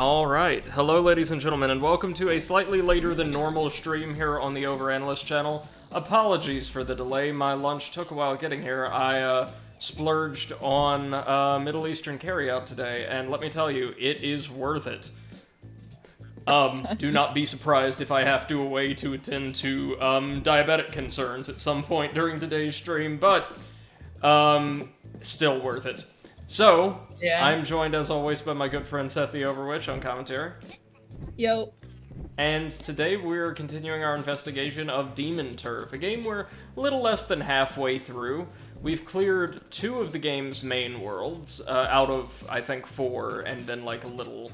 Alright, hello ladies and gentlemen, and welcome to a slightly later than normal stream here on the Overanalyst channel. Apologies for the delay, my lunch took a while getting here. I splurged on Middle Eastern carryout today, and let me tell you, it is worth it. Do not be surprised if I have to away to attend to diabetic concerns at some point during today's stream, but still worth it. So, Yeah. I'm joined as always by my good friend Seth the Overwitch on commentary. Yo. And today we're continuing our investigation of Demon Turf, a game we're a little less than halfway through. We've cleared 2 of the game's main worlds, out of, I think, 4, and then like a little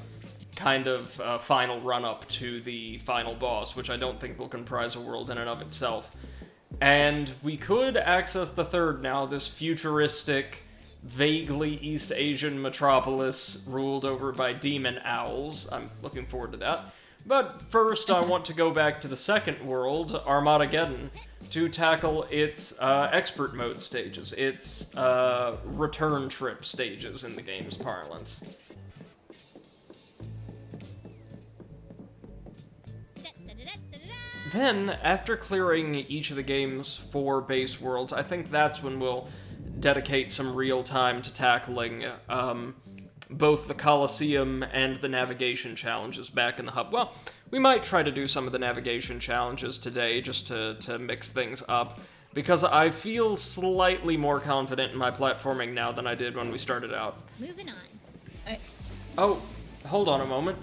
kind of final run-up to the final boss, which I don't think will comprise a world in and of itself. And we could access the 3rd now, this futuristic, vaguely East Asian metropolis ruled over by demon owls. I'm looking forward to that. But first, I want to go back to the 2nd world, Armageddon, to tackle its expert mode stages, its return trip stages in the game's parlance. Then, after clearing each of the game's 4 base worlds, I think that's when we'll dedicate some real time to tackling both the Colosseum and the navigation challenges back in the hub. Well, we might try to do some of the navigation challenges today just to mix things up, because I feel slightly more confident in my platforming now than I did when we started out. Moving on. Oh, hold on a moment.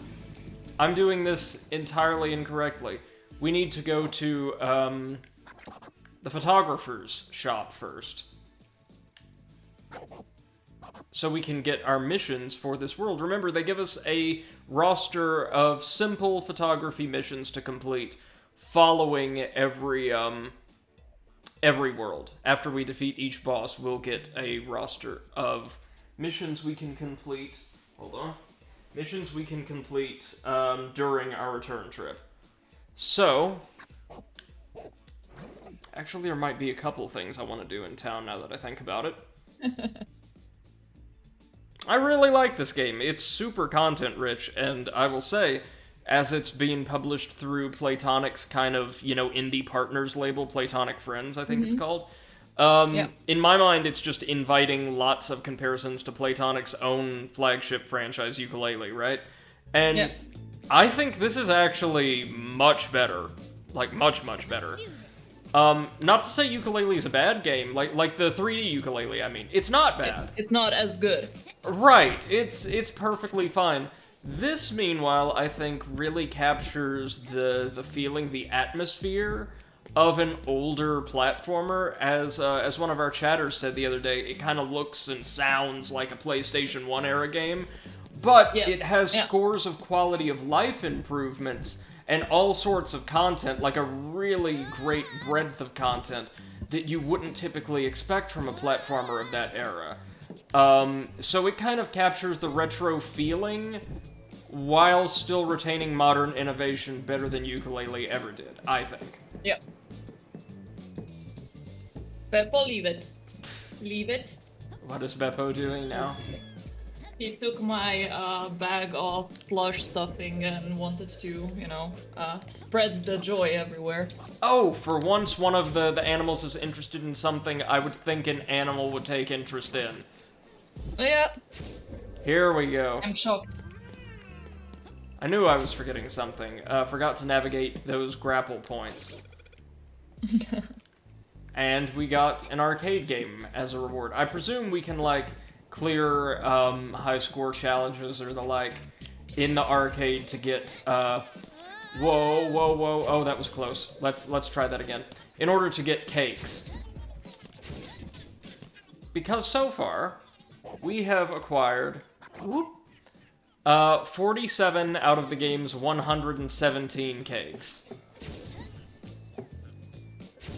I'm doing this entirely incorrectly. We need to go to the photographer's shop first, so we can get our missions for this world. Remember, they give us a roster of simple photography missions to complete following every world. After we defeat each boss, we'll get a roster of missions we can complete. Hold on. Missions we can complete during our return trip. So, actually, there might be a couple things I want to do in town now that I think about it. I really like this game. It's super content-rich, and I will say, as it's being published through Platonic's kind of, indie partners label, Platonic Friends, I think it's called. In my mind, it's just inviting lots of comparisons to Platonic's own flagship franchise, Yooka-Laylee, right? And I think this is actually much better. Like, much, much better. Not to say Yooka-Laylee is a bad game, like the 3D Yooka-Laylee, I mean. It's not bad. It's not as good. Right, it's perfectly fine. This, meanwhile, I think really captures the feeling, the atmosphere of an older platformer. As one of our chatters said the other day, it kind of looks and sounds like a PlayStation 1 era game, but it has scores of quality of life improvements and all sorts of content, like a really great breadth of content that you wouldn't typically expect from a platformer of that era. So it kind of captures the retro feeling while still retaining modern innovation better than Yooka-Laylee ever did, I think. Yep. Beppo, leave it. Leave it. What is Beppo doing now? He took my bag of plush stuffing and wanted to, spread the joy everywhere. Oh, for once one of the animals is interested in something I would think an animal would take interest in. Yeah. Here we go. I'm shocked. I knew I was forgetting something. Forgot to navigate those grapple points. And we got an arcade game as a reward. I presume we can, clear high score challenges or the like in the arcade to get whoa. Oh, that was close. Let's try that again. In order to get cakes. Because so far we have acquired 47 out of the game's 117 cakes.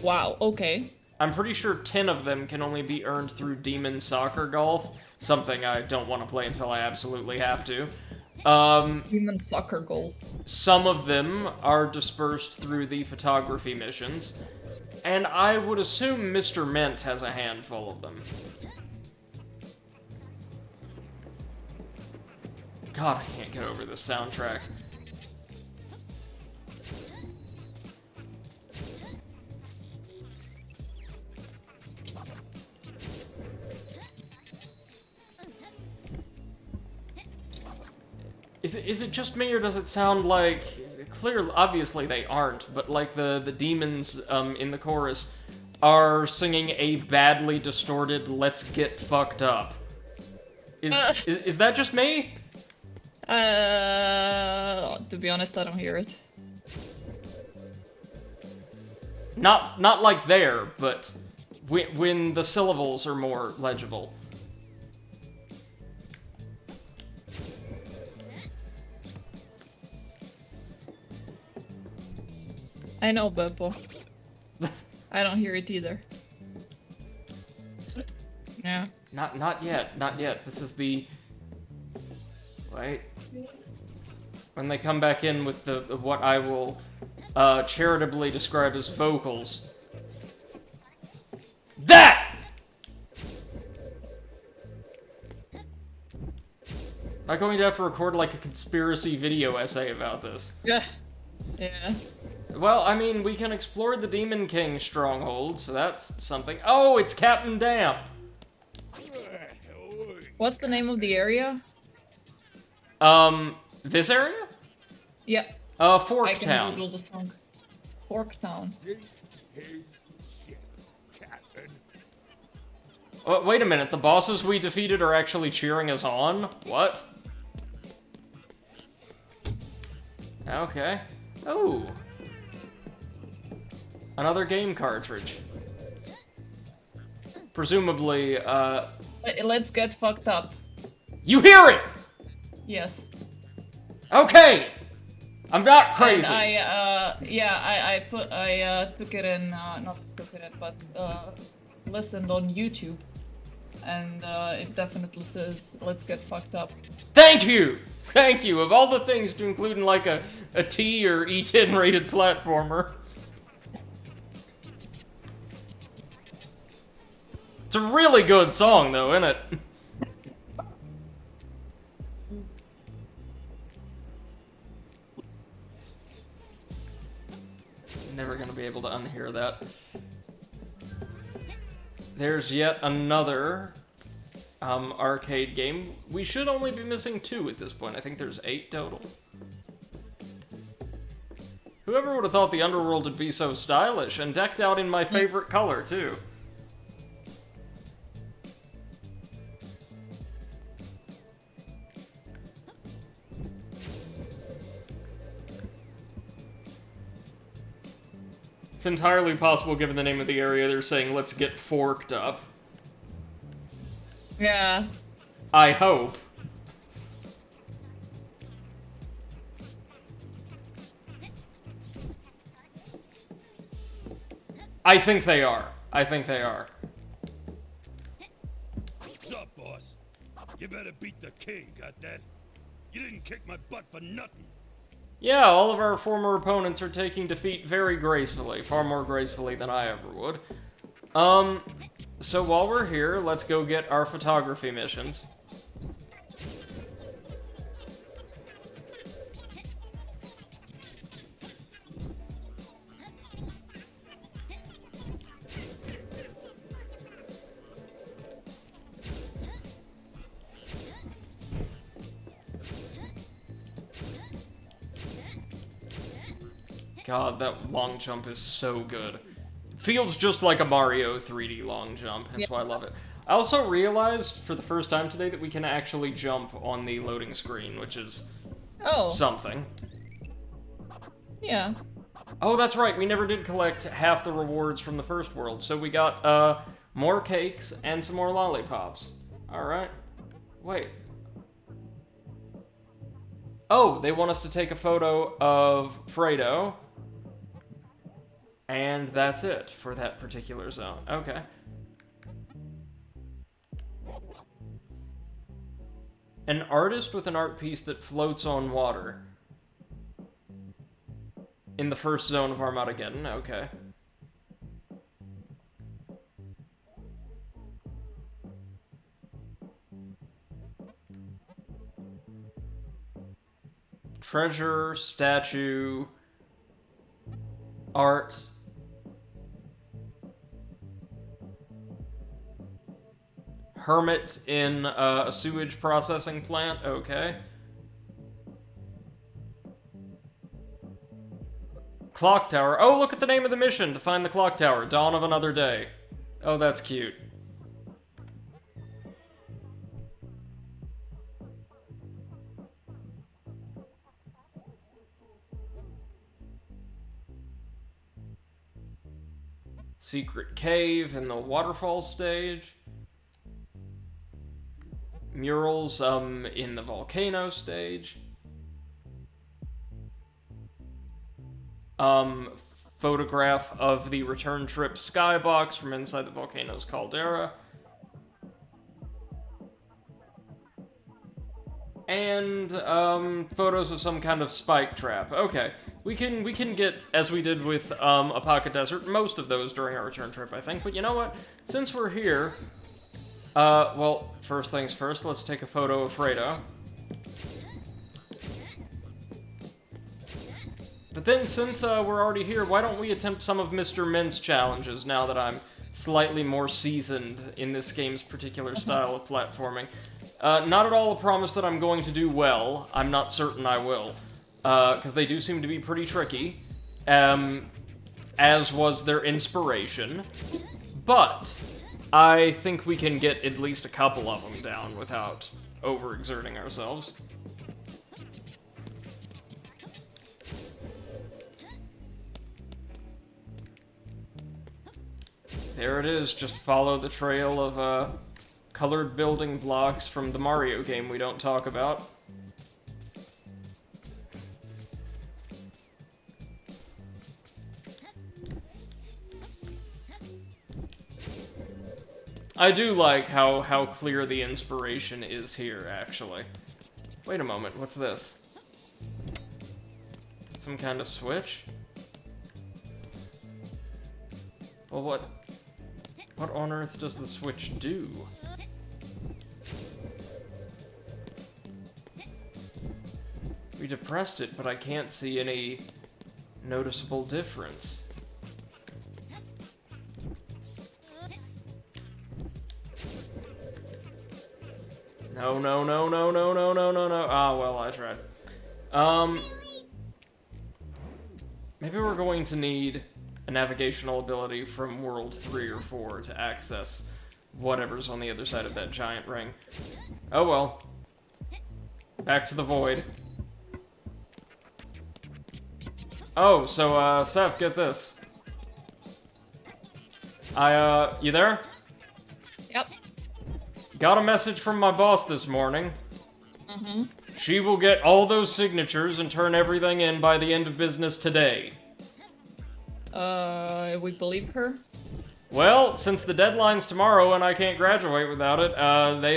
Wow, okay. I'm pretty sure 10 of them can only be earned through Demon Soccer Golf, something I don't want to play until I absolutely have to. Human soccer goal. Some of them are dispersed through the photography missions, and I would assume Mr. Mint has a handful of them. God, I can't get over this soundtrack. Is it just me, or does it sound like... Clearly, obviously they aren't, but like the demons in the chorus are singing a badly distorted "Let's Get Fucked Up." Is that just me? To be honest, I don't hear it. Not like there, but when the syllables are more legible. I know, Beppo. I don't hear it either. Yeah. Not yet. Not yet. This is the... Wait. When they come back in with the what I will charitably describe as vocals. That! I'm going to have to record like a conspiracy video essay about this. Yeah. Yeah. Well, I mean, we can explore the Demon King stronghold, so that's something. Oh, it's Captain Damp! What's the name of the area? This area? Yeah. Fork I can Town. Google the song. Fork Town. Wait a minute, the bosses we defeated are actually cheering us on? What? Okay. Oh. Another game cartridge. Presumably, Let's get fucked up. You hear it! Yes. Okay! I'm not crazy. And I took it in, not took it in, but listened on YouTube. And it definitely says, let's get fucked up. Thank you! Thank you! Of all the things to include in like a T or E10 rated platformer. It's a really good song though, isn't it? Never gonna be able to unhear that. There's yet another arcade game. We should only be missing 2 at this point. I think there's 8 total. Whoever would have thought the underworld would be so stylish and decked out in my favorite color, too. It's entirely possible, given the name of the area, they're saying, let's get forked up. Yeah. I hope. I think they are. I think they are. What's up, boss? You better beat the king, got that? You didn't kick my butt for nothing. Yeah, all of our former opponents are taking defeat very gracefully, far more gracefully than I ever would. So while we're here, let's go get our photography missions. God, that long jump is so good. Feels just like a Mario 3D long jump, that's why I love it. I also realized for the first time today that we can actually jump on the loading screen, which is something. Yeah. Oh, that's right, we never did collect half the rewards from the first world, so we got more cakes and some more lollipops. Alright. Wait. Oh, they want us to take a photo of Fredo. And that's it for that particular zone. Okay. An artist with an art piece that floats on water. In the first zone of Armageddon, okay. Treasure, statue, art. Hermit in a sewage processing plant. Okay. Clock tower. Oh, look at the name of the mission to find the clock tower. Dawn of Another Day. Oh, that's cute. Secret cave in the waterfall stage. Murals in the volcano stage. Photograph of the return trip skybox from inside the volcano's caldera. And photos of some kind of spike trap. Okay, we can get, as we did with a pocket desert, most of those during our return trip, I think. But you know what? Since we're here, well, first things first, let's take a photo of Fredo. But then, since we're already here, why don't we attempt some of Mr. Mint's challenges now that I'm slightly more seasoned in this game's particular style of platforming. Not at all a promise that I'm going to do well. I'm not certain I will. Because they do seem to be pretty tricky. As was their inspiration. But I think we can get at least a couple of them down without overexerting ourselves. There it is, just follow the trail of, colored building blocks from the Mario game we don't talk about. I do like how clear the inspiration is here, actually. Wait a moment, what's this? Some kind of switch? Well, what on earth does the switch do? We depressed it, but I can't see any noticeable difference. No, no, no, no, no, no, no, no, no. Ah, well, I tried. Maybe we're going to need a navigational ability from World 3 or 4 to access whatever's on the other side of that giant ring. Oh well. Back to the void. Oh, so, Seth, get this. You there? Yep. Got a message from my boss this morning. Mm-hmm. She will get all those signatures and turn everything in by the end of business today. We believe her? Well, since the deadline's tomorrow and I can't graduate without it,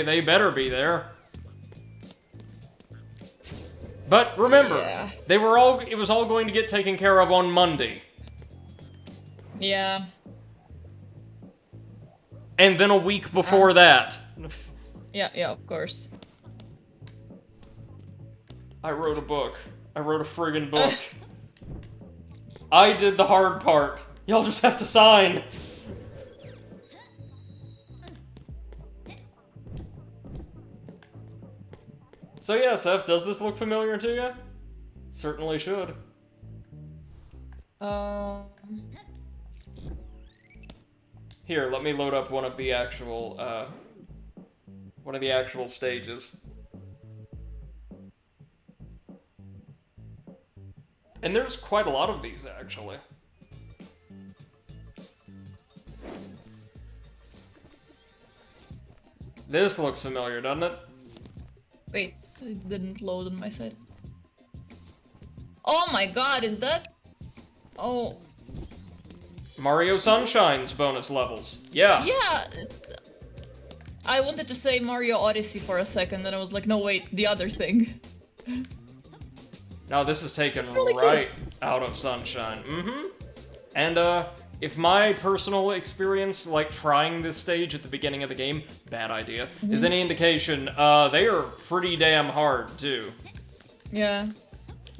they better be there. But remember, Yeah. it was all going to get taken care of on Monday. Yeah. And then a week before that. Yeah, of course. I wrote a book. I wrote a friggin' book. I did the hard part. Y'all just have to sign. So yeah, Seth, does this look familiar to you? Certainly should. Here, let me load up one of the actual stages. And there's quite a lot of these, actually. This looks familiar, doesn't it? Wait, it didn't load on my side. Oh my god, is that? Oh. Mario Sunshine's bonus levels. Yeah. Yeah. I wanted to say Mario Odyssey for a second, then I was like, no wait, the other thing. Now this is taken Really right out of Sunshine. Mm-hmm. And, if my personal experience, like, trying this stage at the beginning of the game, bad idea, is any indication, they are pretty damn hard, too. Yeah.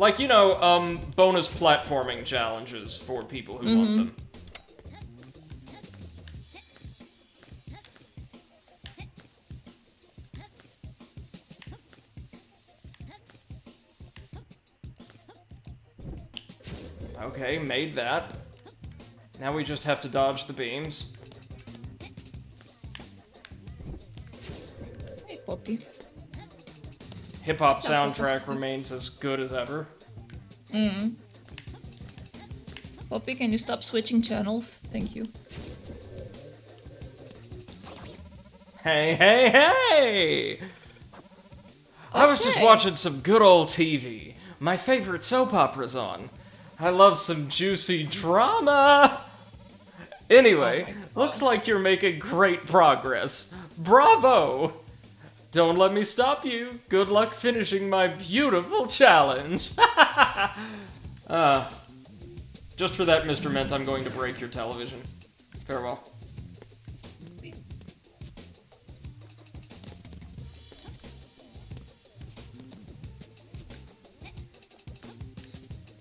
Like, you know, bonus platforming challenges for people who want them. Okay, made that. Now we just have to dodge the beams. Hey, Poppy. Hip-hop soundtrack remains as good as ever. Poppy, can you stop switching channels? Thank you. Hey, hey, hey! I was just Okay. watching some good old TV. My favorite soap opera's on. I love some juicy drama! Anyway, looks like you're making great progress. Bravo! Don't let me stop you. Good luck finishing my beautiful challenge. Just for that, Mr. Ment, I'm going to break your television. Farewell.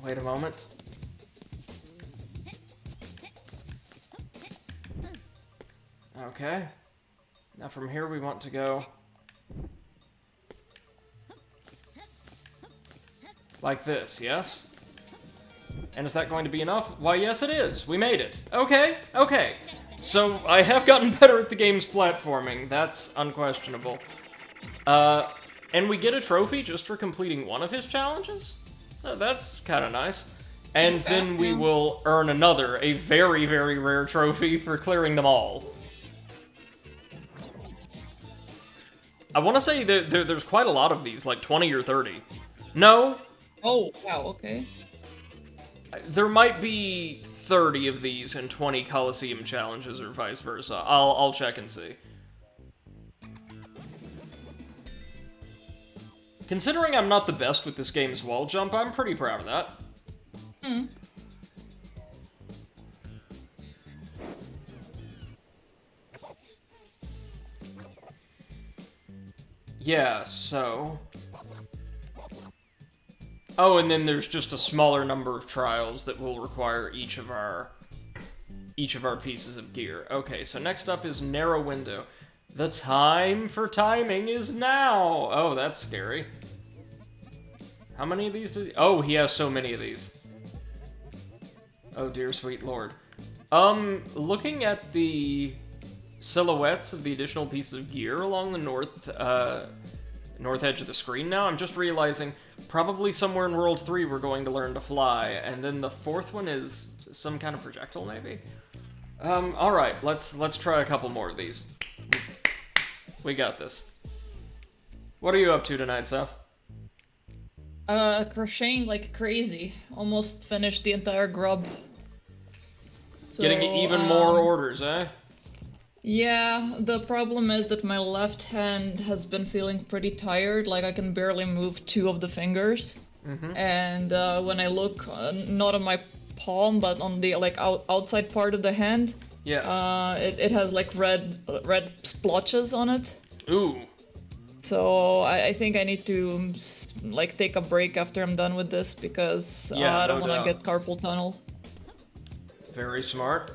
Wait a moment. Okay. Now from here we want to go like this, yes? And is that going to be enough? Why, yes it is. We made it. Okay, okay. So I have gotten better at the game's platforming. That's unquestionable. And we get a trophy just for completing one of his challenges? Oh, that's kind of nice. And then we will earn another, a very, very rare trophy for clearing them all. I want to say that there's quite a lot of these, like 20 or 30. No? Oh, wow, okay. There might be 30 of these and 20 Coliseum challenges or vice versa. I'll check and see. Considering I'm not the best with this game's wall jump, I'm pretty proud of that. Yeah, so... Oh, and then there's just a smaller number of trials that will require each of our pieces of gear. Okay, so next up is Narrow Window. The time for timing is now! Oh, that's scary. How many of these does he... Oh, he has so many of these. Oh, dear sweet lord. Looking at the silhouettes of the additional pieces of gear along the north edge of the screen now, I'm just realizing probably somewhere in World 3 we're going to learn to fly, and then the fourth one is some kind of projectile, maybe? Alright, let's try a couple more of these. We got this. What are you up to tonight, Seth? Crocheting like crazy. Almost finished the entire grub. So, Getting even more orders, eh? Yeah, the problem is that my left hand has been feeling pretty tired, like I can barely move two of the fingers. And when I look, not on my palm, but on the outside part of the hand, Yes. it has like red splotches on it. Ooh. So I think I need to like take a break after I'm done with this because I don't want to get carpal tunnel. Very smart.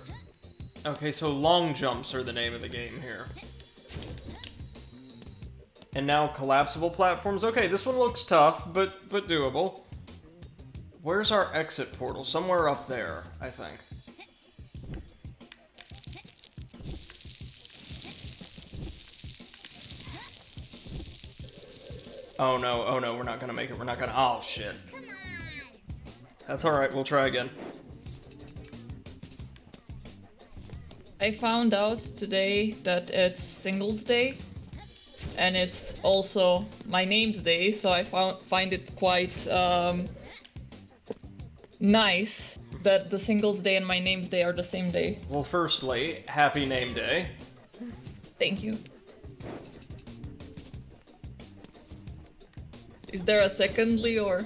Okay, so long jumps are the name of the game here. And now collapsible platforms. Okay, this one looks tough, but doable. Where's our exit portal? Somewhere up there, I think. Oh no, we're not gonna make it. We're not gonna. Oh shit. That's alright, we'll try again. I found out today that it's Singles Day, and it's also my name's day, so I find it quite nice that the Singles Day and my name's day are the same day. Well, firstly, happy name day. Thank you. Is there a secondly, or...?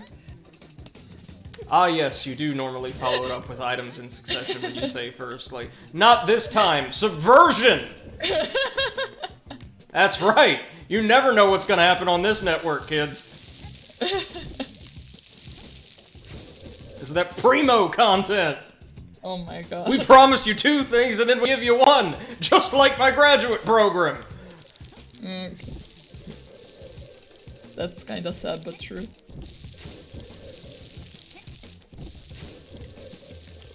Ah, yes, you do normally follow it up with items in succession when you say firstly. Not this time! Subversion! That's right! You never know what's gonna happen on this network, kids. This is that primo content! Oh my god. We promise you 2 things and then we give you 1! Just like my graduate program! Okay. That's kinda sad but true.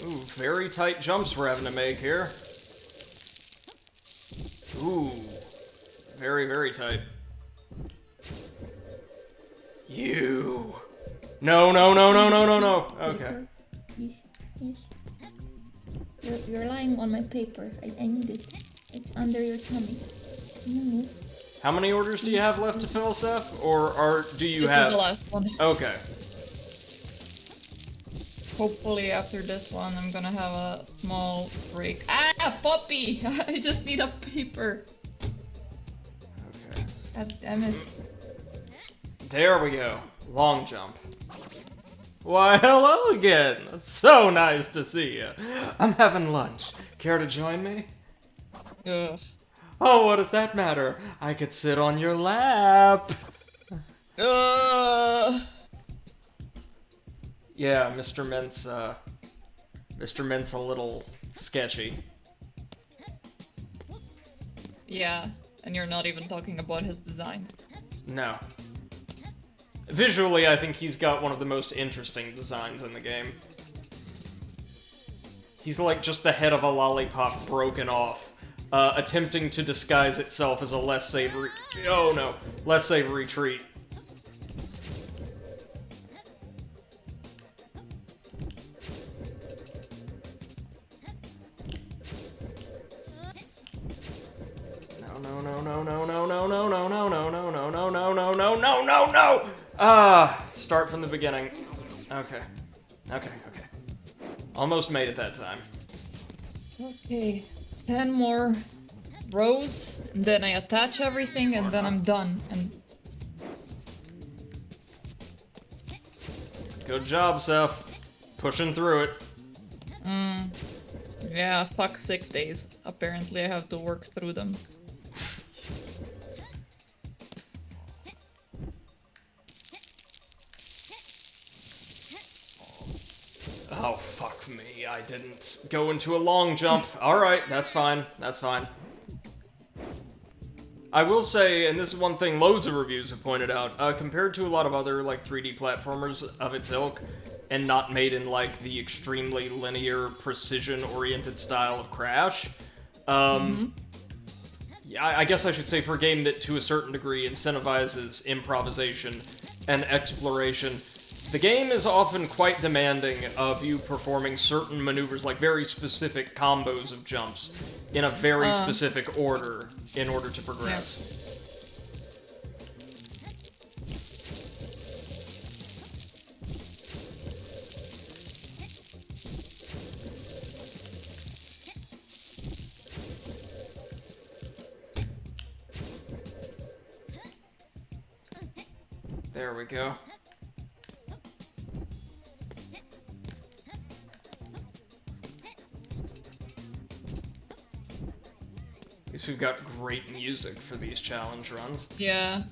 Ooh, very tight jumps we're having to make here. Ooh. Very, very tight. You. No, no, no, no, no, no, no. Okay. Yes, yes. You're lying on my paper. I need it. It's under your tummy. No. How many orders do you have left to fill, Seth? Or do you This have... is the last one. Okay. Hopefully after this one I'm gonna have a small break. Ah, puppy! I just need a paper. Okay. God damn it. There we go. Long jump. Why, hello again. So nice to see you. I'm having lunch. Care to join me? Ugh. Oh, what does that matter? I could sit on your lap. Yeah, Mr. Mint's a little sketchy. Yeah, and you're not even talking about his design. No. Visually, I think he's got one of the most interesting designs in the game. He's like just the head of a lollipop broken off, attempting to disguise itself as a less savory... Oh no, less savory treat. No, no, no, no, no, no, no, no, no, no, no, no, no, no, no, no, no, no, no! Ah, start from the beginning. Okay. Okay, okay. Almost made it that time. Okay, 10 more rows, and then I attach everything, and then I'm done. And Good job, Seth. Pushing through it. yeah, fuck sick days. Apparently I have to work through them. Oh, fuck me. I didn't go into a long jump. Alright, that's fine. That's fine. I will say, and this is one thing loads of reviews have pointed out, compared to a lot of other, like, 3D platformers of its ilk, and not made in, like, the extremely linear, precision-oriented style of Crash, yeah, I guess I should say for a game that, to a certain degree, incentivizes improvisation and exploration, the game is often quite demanding of you performing certain maneuvers, like very specific combos of jumps, in a very specific order, in order to progress. There we go. At least we've got great music for these challenge runs. Yeah.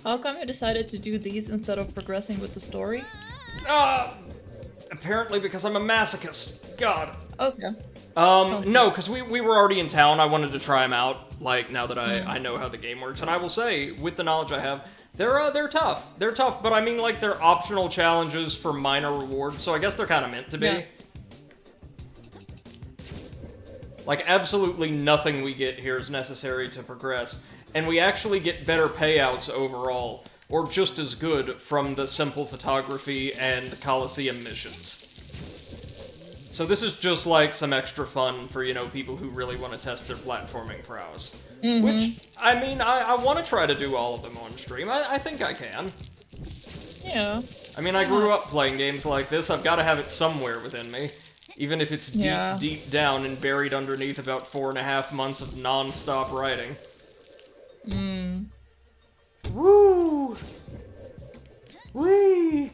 How come you decided to do these instead of progressing with the story? Apparently because I'm a masochist. God. Okay. No, because we were already in town. I wanted to try them out, like, now that I know how the game works. And I will say, with the knowledge I have, they're tough. They're tough, but I mean, like, they're optional challenges for minor rewards, so I guess they're kind of meant to be. Yeah. Like, absolutely nothing we get here is necessary to progress. And we actually get better payouts overall, or just as good, from the simple photography and Coliseum missions. So this is just like some extra fun for, you know, people who really want to test their platforming prowess. Which, I mean, I want to try to do all of them on stream. I think I can. Yeah. I mean, I grew up playing games like this. I've got to have it somewhere within me. Even if it's deep, deep down and buried underneath about 4.5 months of non-stop writing. Woo! Whee!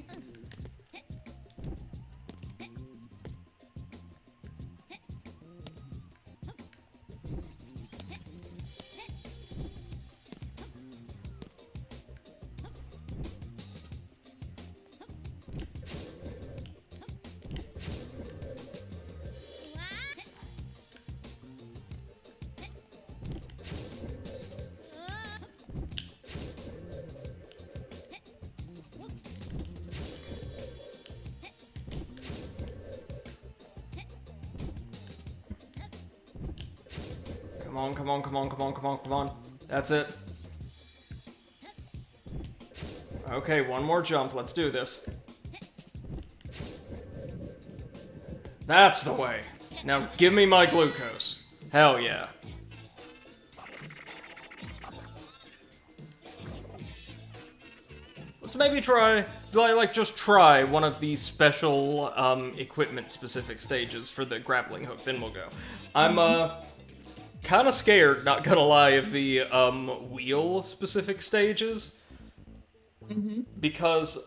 Come on, come on, come on, come on, come on, come on. That's it. Okay, one more jump. Let's do this. That's the way. Now give me my glucose. Hell yeah. Let's maybe try, just try one of the special, equipment-specific stages for the grappling hook, then we'll go. I'm, kinda scared, not gonna lie, of the, wheel-specific stages. Because,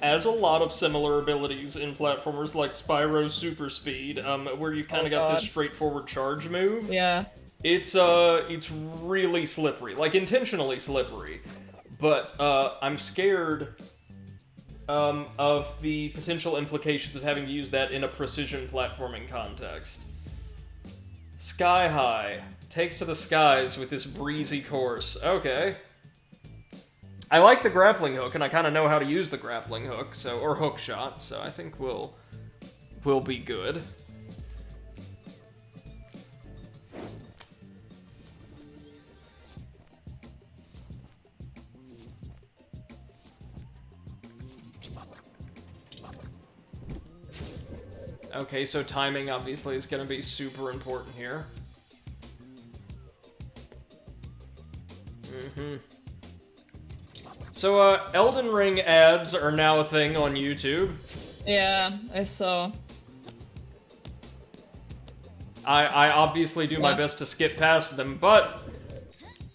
as a lot of similar abilities in platformers like Spyro's Super Speed, where you've kind of got this straightforward charge move. Yeah. It's really slippery, like intentionally slippery. But, I'm scared, of the potential implications of having to use that in a precision platforming context. Sky high. Take to the skies with this breezy course. Okay. I like the grappling hook, and I kind of know how to use the grappling hook, or hook shot, so I think we'll be good. Okay, so timing obviously is going to be super important here. So, Elden Ring ads are now a thing on YouTube. Yeah, I saw. I obviously do my best to skip past them, but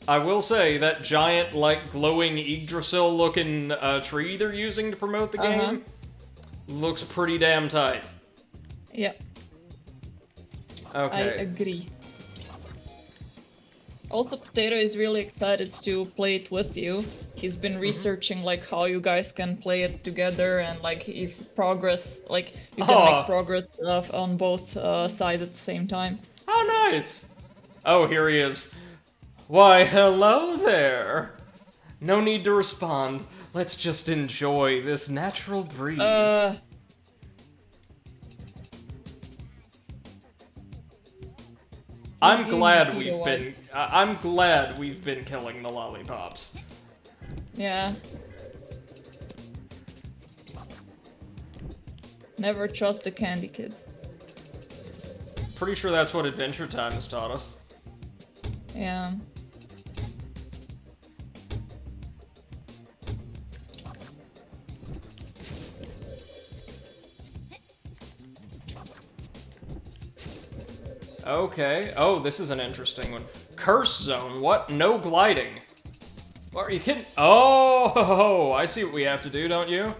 I will say that giant, like, glowing Yggdrasil-looking tree they're using to promote the game looks pretty damn tight. Yep. Okay. I agree. Also, Potato is really excited to play it with you. He's been researching like how you guys can play it together and like if progress, like you can make progress on both sides at the same time. Oh, nice! Oh, here he is. Why, hello there! No need to respond. Let's just enjoy this natural breeze. I'm glad we've been killing the lollipops. Yeah. Never trust the candy kids. Pretty sure that's what Adventure Time has taught us. Yeah. Okay. Oh, this is an interesting one. Curse zone. What? No gliding. What, are you kidding? Oh, I see what we have to do, don't you?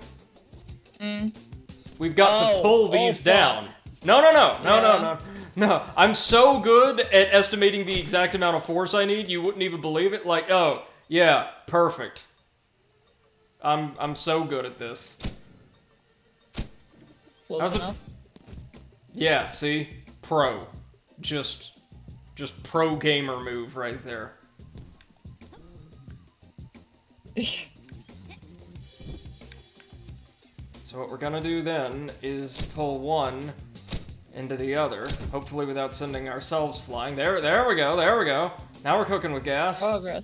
We've got to pull these down. No. I'm so good at estimating the exact amount of force I need, you wouldn't even believe it. Like, oh, yeah, perfect. I'm so good at this. Close enough. Yeah, see? Pro. Just pro gamer move right there. So what we're gonna do then is pull one into the other, hopefully without sending ourselves flying. There we go. Now we're cooking with gas. Progress.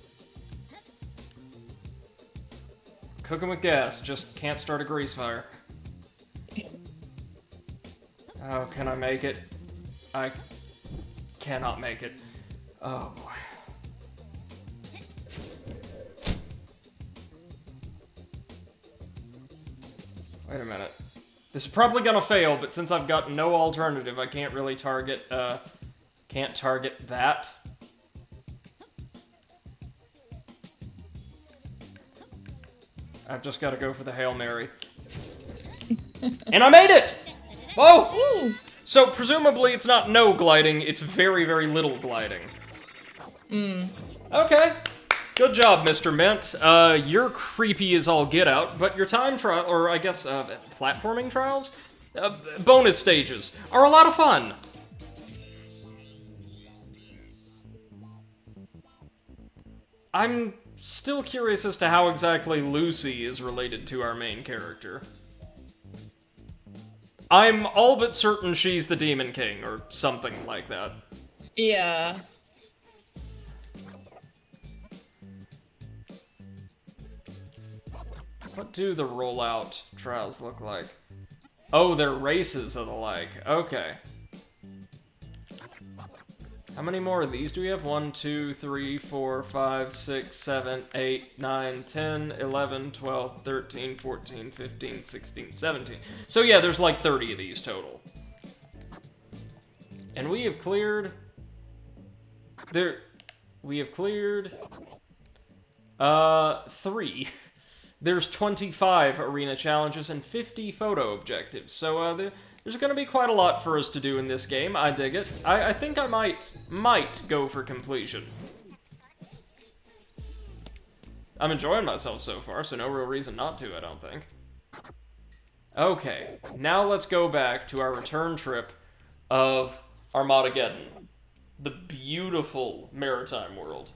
Cooking with gas, just can't start a grease fire. Oh, can I make it? I cannot make it. Oh boy. Wait a minute. This is probably gonna fail, but since I've got no alternative, I can't really target, can't target that. I've just gotta go for the Hail Mary. And I made it! Whoa! Ooh. So, presumably it's not no gliding, it's very, very little gliding. Okay. Good job, Mr. Mint. You're creepy as all get out, but your time trial, or I guess, platforming trials? Bonus stages are a lot of fun. I'm still curious as to how exactly Lucy is related to our main character. I'm all but certain she's the Demon King, or something like that. Yeah. What do the rollout trials look like? Oh, they're races of the like. Okay. How many more of these do we have? 1, 2, 3, 4, 5, 6, 7, 8, 9, 10, 11, 12, 13, 14, 15, 16, 17. So yeah, there's like 30 of these total. And we have cleared... We have cleared... 3. There's 25 arena challenges and 50 photo objectives. So, there's gonna be quite a lot for us to do in this game. I dig it. I think I might go for completion. I'm enjoying myself so far, so no real reason not to, I don't think. Okay, now let's go back to our return trip of Armageddon. The beautiful maritime world.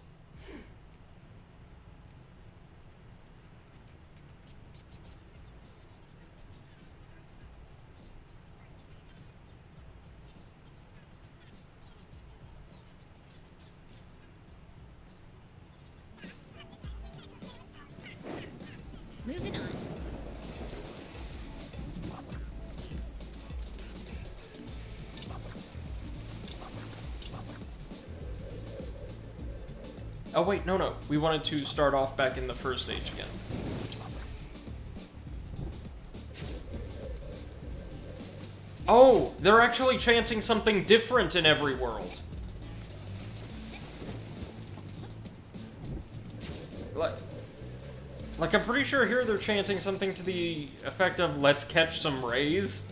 Moving on. Oh wait, no. We wanted to start off back in the first stage again. Oh, they're actually chanting something different in every world. Like, I'm pretty sure here they're chanting something to the effect of, let's catch some rays.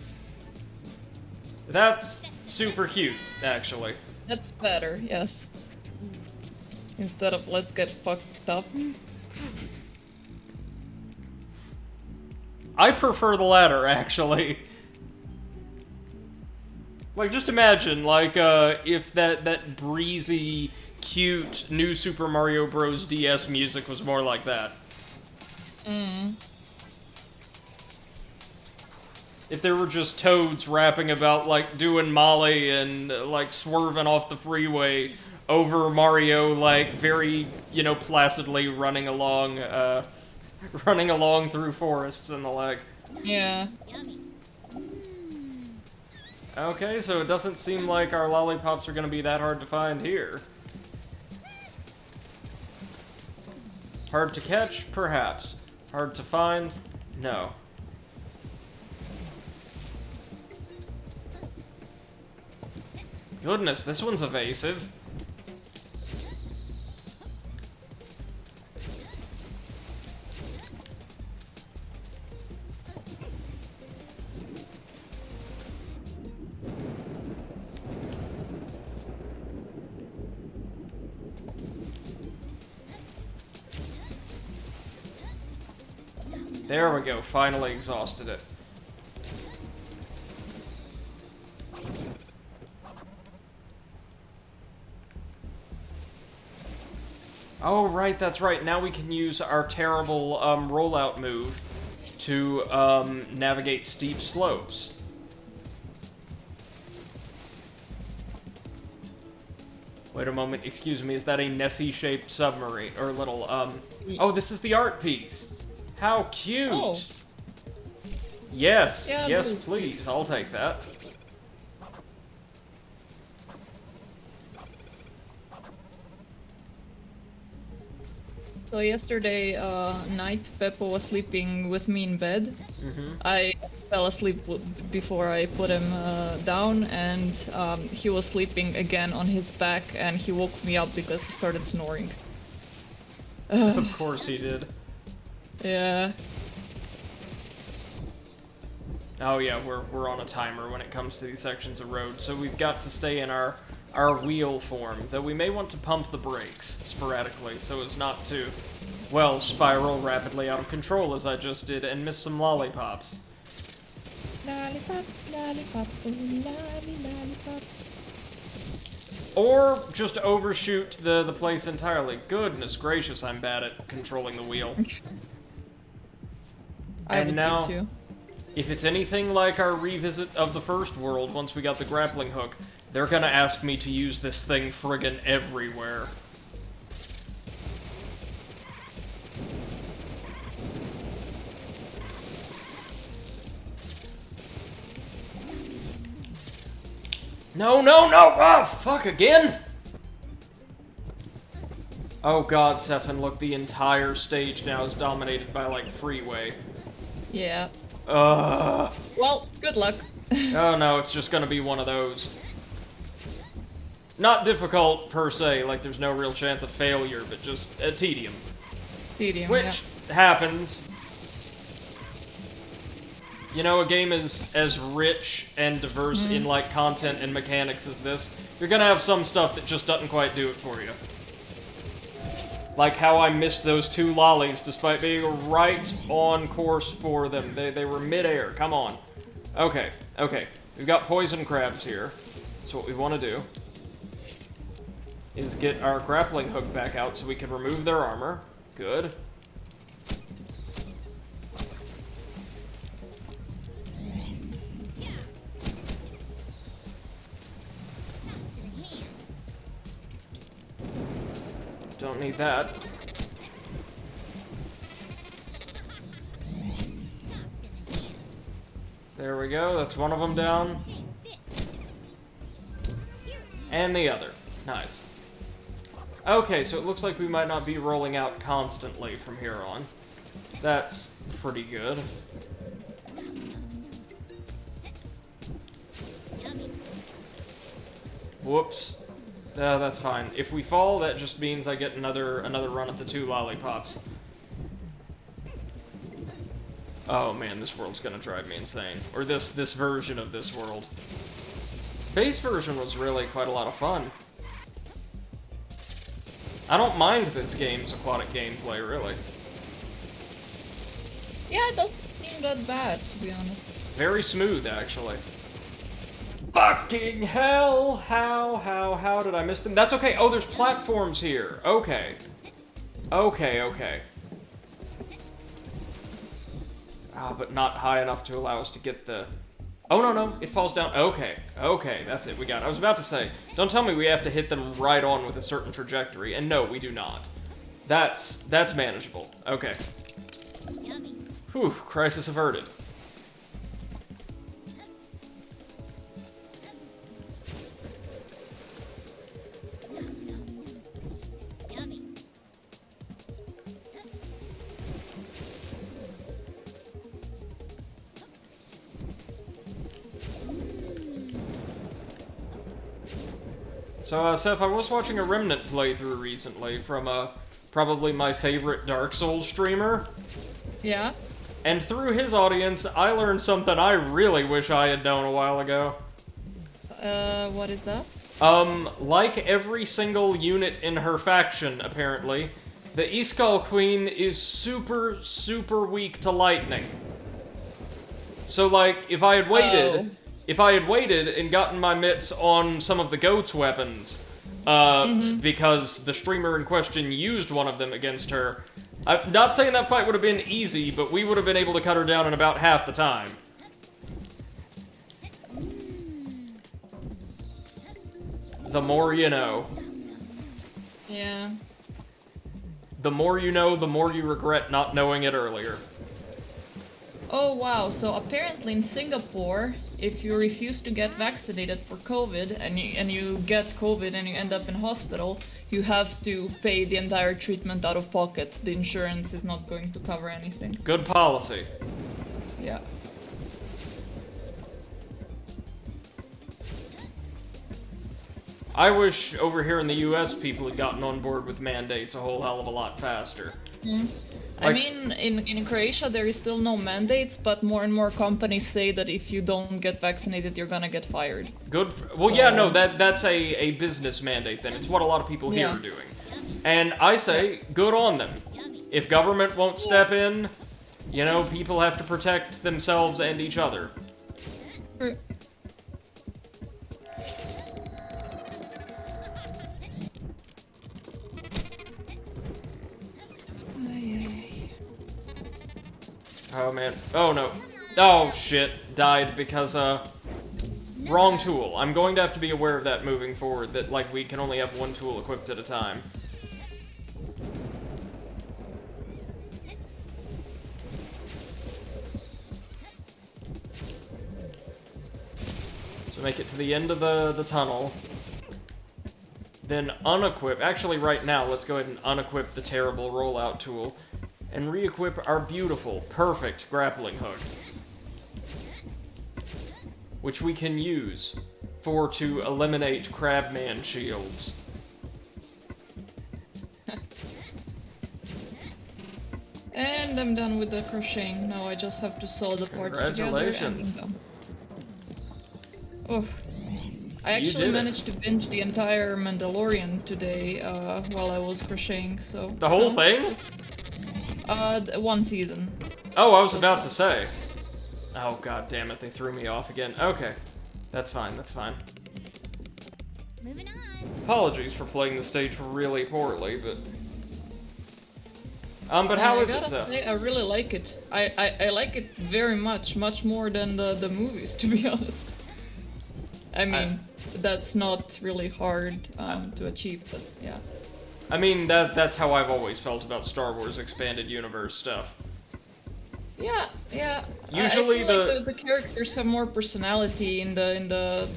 That's super cute, actually. That's better, yes. Instead of let's get fucked up. I prefer the latter, actually. Like, just imagine, like, if that breezy, cute, new Super Mario Bros. DS music was more like that. If there were just toads rapping about, like, doing Molly and, like, swerving off the freeway over Mario, like, very, you know, placidly running along through forests and the like. Yeah. Yummy. Okay, so it doesn't seem like our lollipops are gonna be that hard to find here. Hard to catch? Perhaps. Hard to find? No. Goodness, this one's evasive. There we go, finally exhausted it. Oh, right, that's right. Now we can use our terrible rollout move to navigate steep slopes. Wait a moment, excuse me, is that a Nessie-shaped submarine? Or little, Oh, this is the art piece! How cute! Oh. Yes, Yeah, yes, this is please, I'll take that. So yesterday night, Peppo was sleeping with me in bed. I fell asleep before I put him down, and he was sleeping again on his back, and he woke me up because he started snoring. Of course he did. Yeah. Oh yeah, we're on a timer when it comes to these sections of road, so we've got to stay in our wheel form, though we may want to pump the brakes sporadically so as not to, well, spiral rapidly out of control as I just did and miss some lollipops. Lollipops, lollipops, oh lollipops. Or just overshoot the place entirely. Goodness gracious, I'm bad at controlling the wheel. I And would now, be too. if it's anything like our revisit of the first world once we got the grappling hook, they're gonna ask me to use this thing friggin' everywhere. No, no, no! Oh, fuck, again? Oh god, Sefin, look, the entire stage now is dominated by, like, freeway. Yeah. Well, good luck. Oh no, it's just gonna be one of those. Not difficult, per se, like there's no real chance of failure, but just a tedium. Tedium, Which happens. You know, a game is as rich and diverse in, like, content and mechanics as this. You're gonna have some stuff that just doesn't quite do it for you. Like how I missed those 2 lollies despite being right on course for them. They were mid-air. Come on. Okay, okay. We've got poison crabs here. So what we want to do is get our grappling hook back out so we can remove their armor. Good. Don't need that. There we go, that's one of them down. And the other. Nice. Okay, so it looks like we might not be rolling out constantly from here on. That's pretty good. Whoops. That's fine. If we fall, that just means I get another run at the 2 lollipops. Oh man, this world's gonna drive me insane. Or this version of this world. Base version was really quite a lot of fun. I don't mind this game's aquatic gameplay, really. Yeah, it doesn't seem that bad, to be honest. Very smooth, actually. Fucking hell! How did I miss them? That's okay. Oh, there's platforms here. Okay. Okay. Ah, but not high enough to allow us to get the... Oh, no, it falls down. Okay, that's it. We got it. I was about to say, don't tell me we have to hit them right on with a certain trajectory. And no, we do not. That's manageable. Okay. Whew, crisis averted. So, Seth, I was watching a Remnant playthrough recently from, probably my favorite Dark Souls streamer. Yeah? And through his audience, I learned something I really wish I had known a while ago. What is that? Like every single unit in her faction, apparently, the Iskall Queen is super, super weak to lightning. So, like, if I had waited... If I had waited and gotten my mitts on some of the goat's weapons, because the streamer in question used one of them against her, I'm not saying that fight would have been easy, but we would have been able to cut her down in about half the time. The more you know. Yeah. The more you know, the more you regret not knowing it earlier. Oh wow, so apparently in Singapore, if you refuse to get vaccinated for COVID and you get COVID and you end up in hospital, you have to pay the entire treatment out of pocket. The insurance is not going to cover anything. Good policy. Yeah. I wish over here in the US people had gotten on board with mandates a whole hell of a lot faster. I mean, in Croatia there is still no mandates, but more and more companies say that if you don't get vaccinated, you're gonna get fired. Good. Well, yeah, no, that's a business mandate then. It's what a lot of people here are doing. And I say, good on them. If government won't step in, you know, people have to protect themselves and each other. True. Oh, man. Oh, no. Oh, shit. Died because, wrong tool. I'm going to have to be aware of that moving forward, that, like, we can only have one tool equipped at a time. So make it to the end of the tunnel. Then unequip, actually right now, let's go ahead and unequip the terrible rollout tool, and re-equip our beautiful, perfect grappling hook. Which we can use to eliminate Crabman shields. And I'm done with the crocheting. Now I just have to sew the parts together and I'm done. Oh, I actually managed to binge the entire Mandalorian today while I was crocheting. So the whole thing? One season. Oh, I was about to say. Oh god damn it! They threw me off again. Okay, that's fine. That's fine. Moving on. Apologies for playing the stage really poorly, but. But how is it, Zeph? I really like it. I like it very much more than the movies, to be honest. I mean, that's not really hard to achieve, but yeah. I mean, that's how I've always felt about Star Wars Expanded Universe stuff. Yeah. Usually I feel like the characters have more personality in the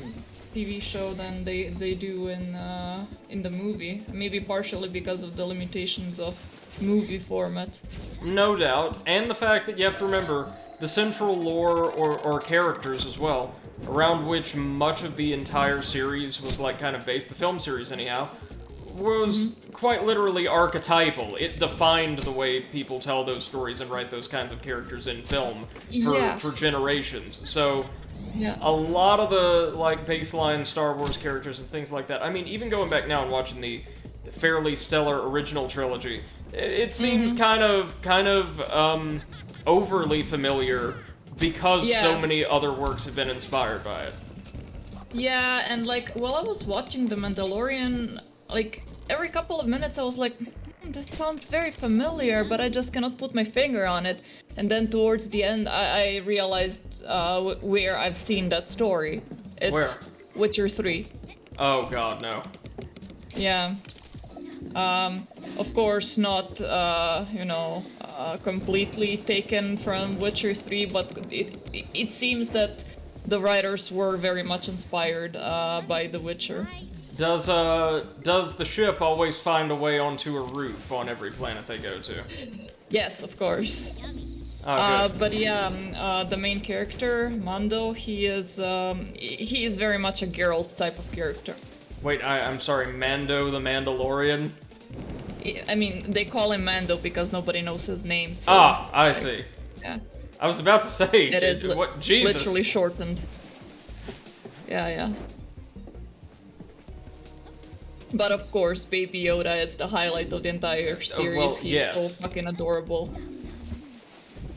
TV show than they do in the movie. Maybe partially because of the limitations of movie format. No doubt, and the fact that you have to remember the central lore or characters as well, around which much of the entire series was like kind of based, the film series anyhow, was quite literally archetypal. It defined the way people tell those stories and write those kinds of characters in film for generations. So a lot of the like baseline Star Wars characters and things like that. I mean, even going back now and watching the fairly stellar original trilogy, it seems kind of overly familiar because so many other works have been inspired by it. Yeah, and like while I was watching The Mandalorian, like every couple of minutes I was like, this sounds very familiar, but I just cannot put my finger on it. And then towards the end, I realized where I've seen that story. It's where? Witcher 3. Oh god, no. Yeah. Of course, not, completely taken from Witcher 3, but it seems that the writers were very much inspired by The Witcher. Does the ship always find a way onto a roof on every planet they go to? Yes, of course. But yeah, the main character, Mando, he is very much a Geralt type of character. Wait, I'm sorry, Mando the Mandalorian? I mean, they call him Mando because nobody knows his name. So, I see. Yeah. I was about to say, it is what? Jesus. Literally shortened. Yeah. But of course, Baby Yoda is the highlight of the entire series. He's so fucking adorable.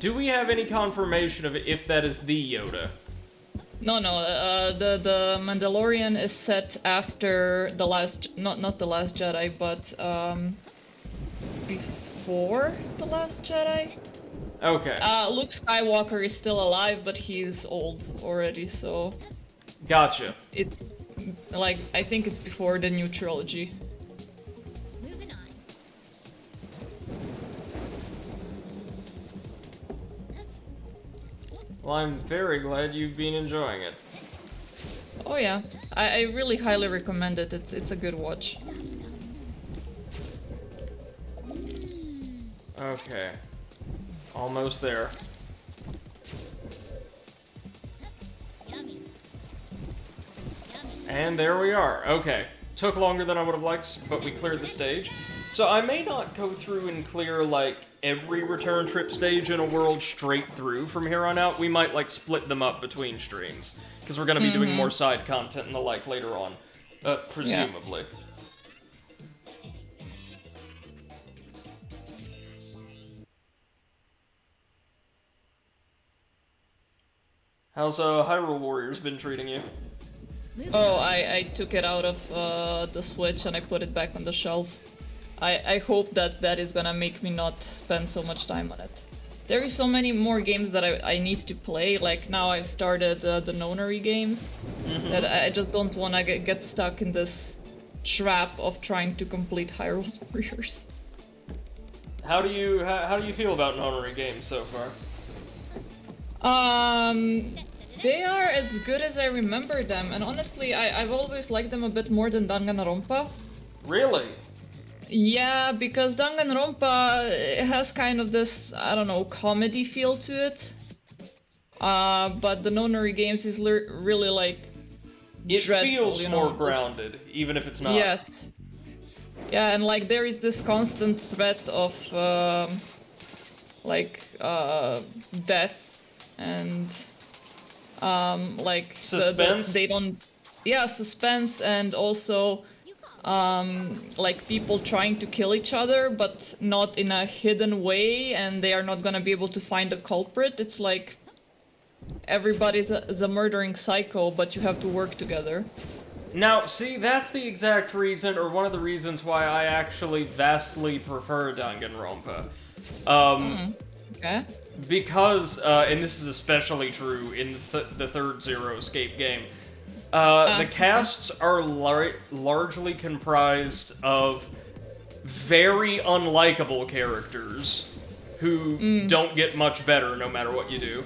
Do we have any confirmation of if that is the Yoda? No. The Mandalorian is set after the last, not the Last Jedi, but before the Last Jedi. Okay. Luke Skywalker is still alive, but he's old already, so. Gotcha. It's like I think it's before the new trilogy. Moving on. Well, I'm very glad you've been enjoying it. Oh yeah, I really highly recommend it. It's a good watch. Okay. Almost there. Yummy. And there we are. Okay. Took longer than I would have liked, but we cleared the stage. So I may not go through and clear, like, every return trip stage in a world straight through from here on out. We might, like, split them up between streams. Because we're going to be doing more side content and the like later on. Presumably. Yeah. How's Hyrule Warriors been treating you? Oh, I took it out of the Switch and I put it back on the shelf. I hope that is gonna make me not spend so much time on it. There is so many more games that I need to play. Like now I've started the Nonary games that I just don't want to get stuck in this trap of trying to complete Hyrule Warriors. How do you feel about Nonary games so far? They are as good as I remember them, and honestly, I've always liked them a bit more than Danganronpa. Really? Yeah, because Danganronpa has kind of this, I don't know, comedy feel to it. But the Nonary games is really like It dreadful, feels you know, more grounded, even if it's not. Yes. Yeah, and like there is this constant threat of death and like suspense. They don't. Yeah, suspense and also like people trying to kill each other, but not in a hidden way, and they are not gonna be able to find a culprit. It's like everybody's a murdering psycho, but you have to work together. Now, see, that's the exact reason, or one of the reasons why I actually vastly prefer Danganronpa. Okay. Because, and this is especially true in the third Zero Escape game, the casts are largely comprised of very unlikable characters who don't get much better no matter what you do.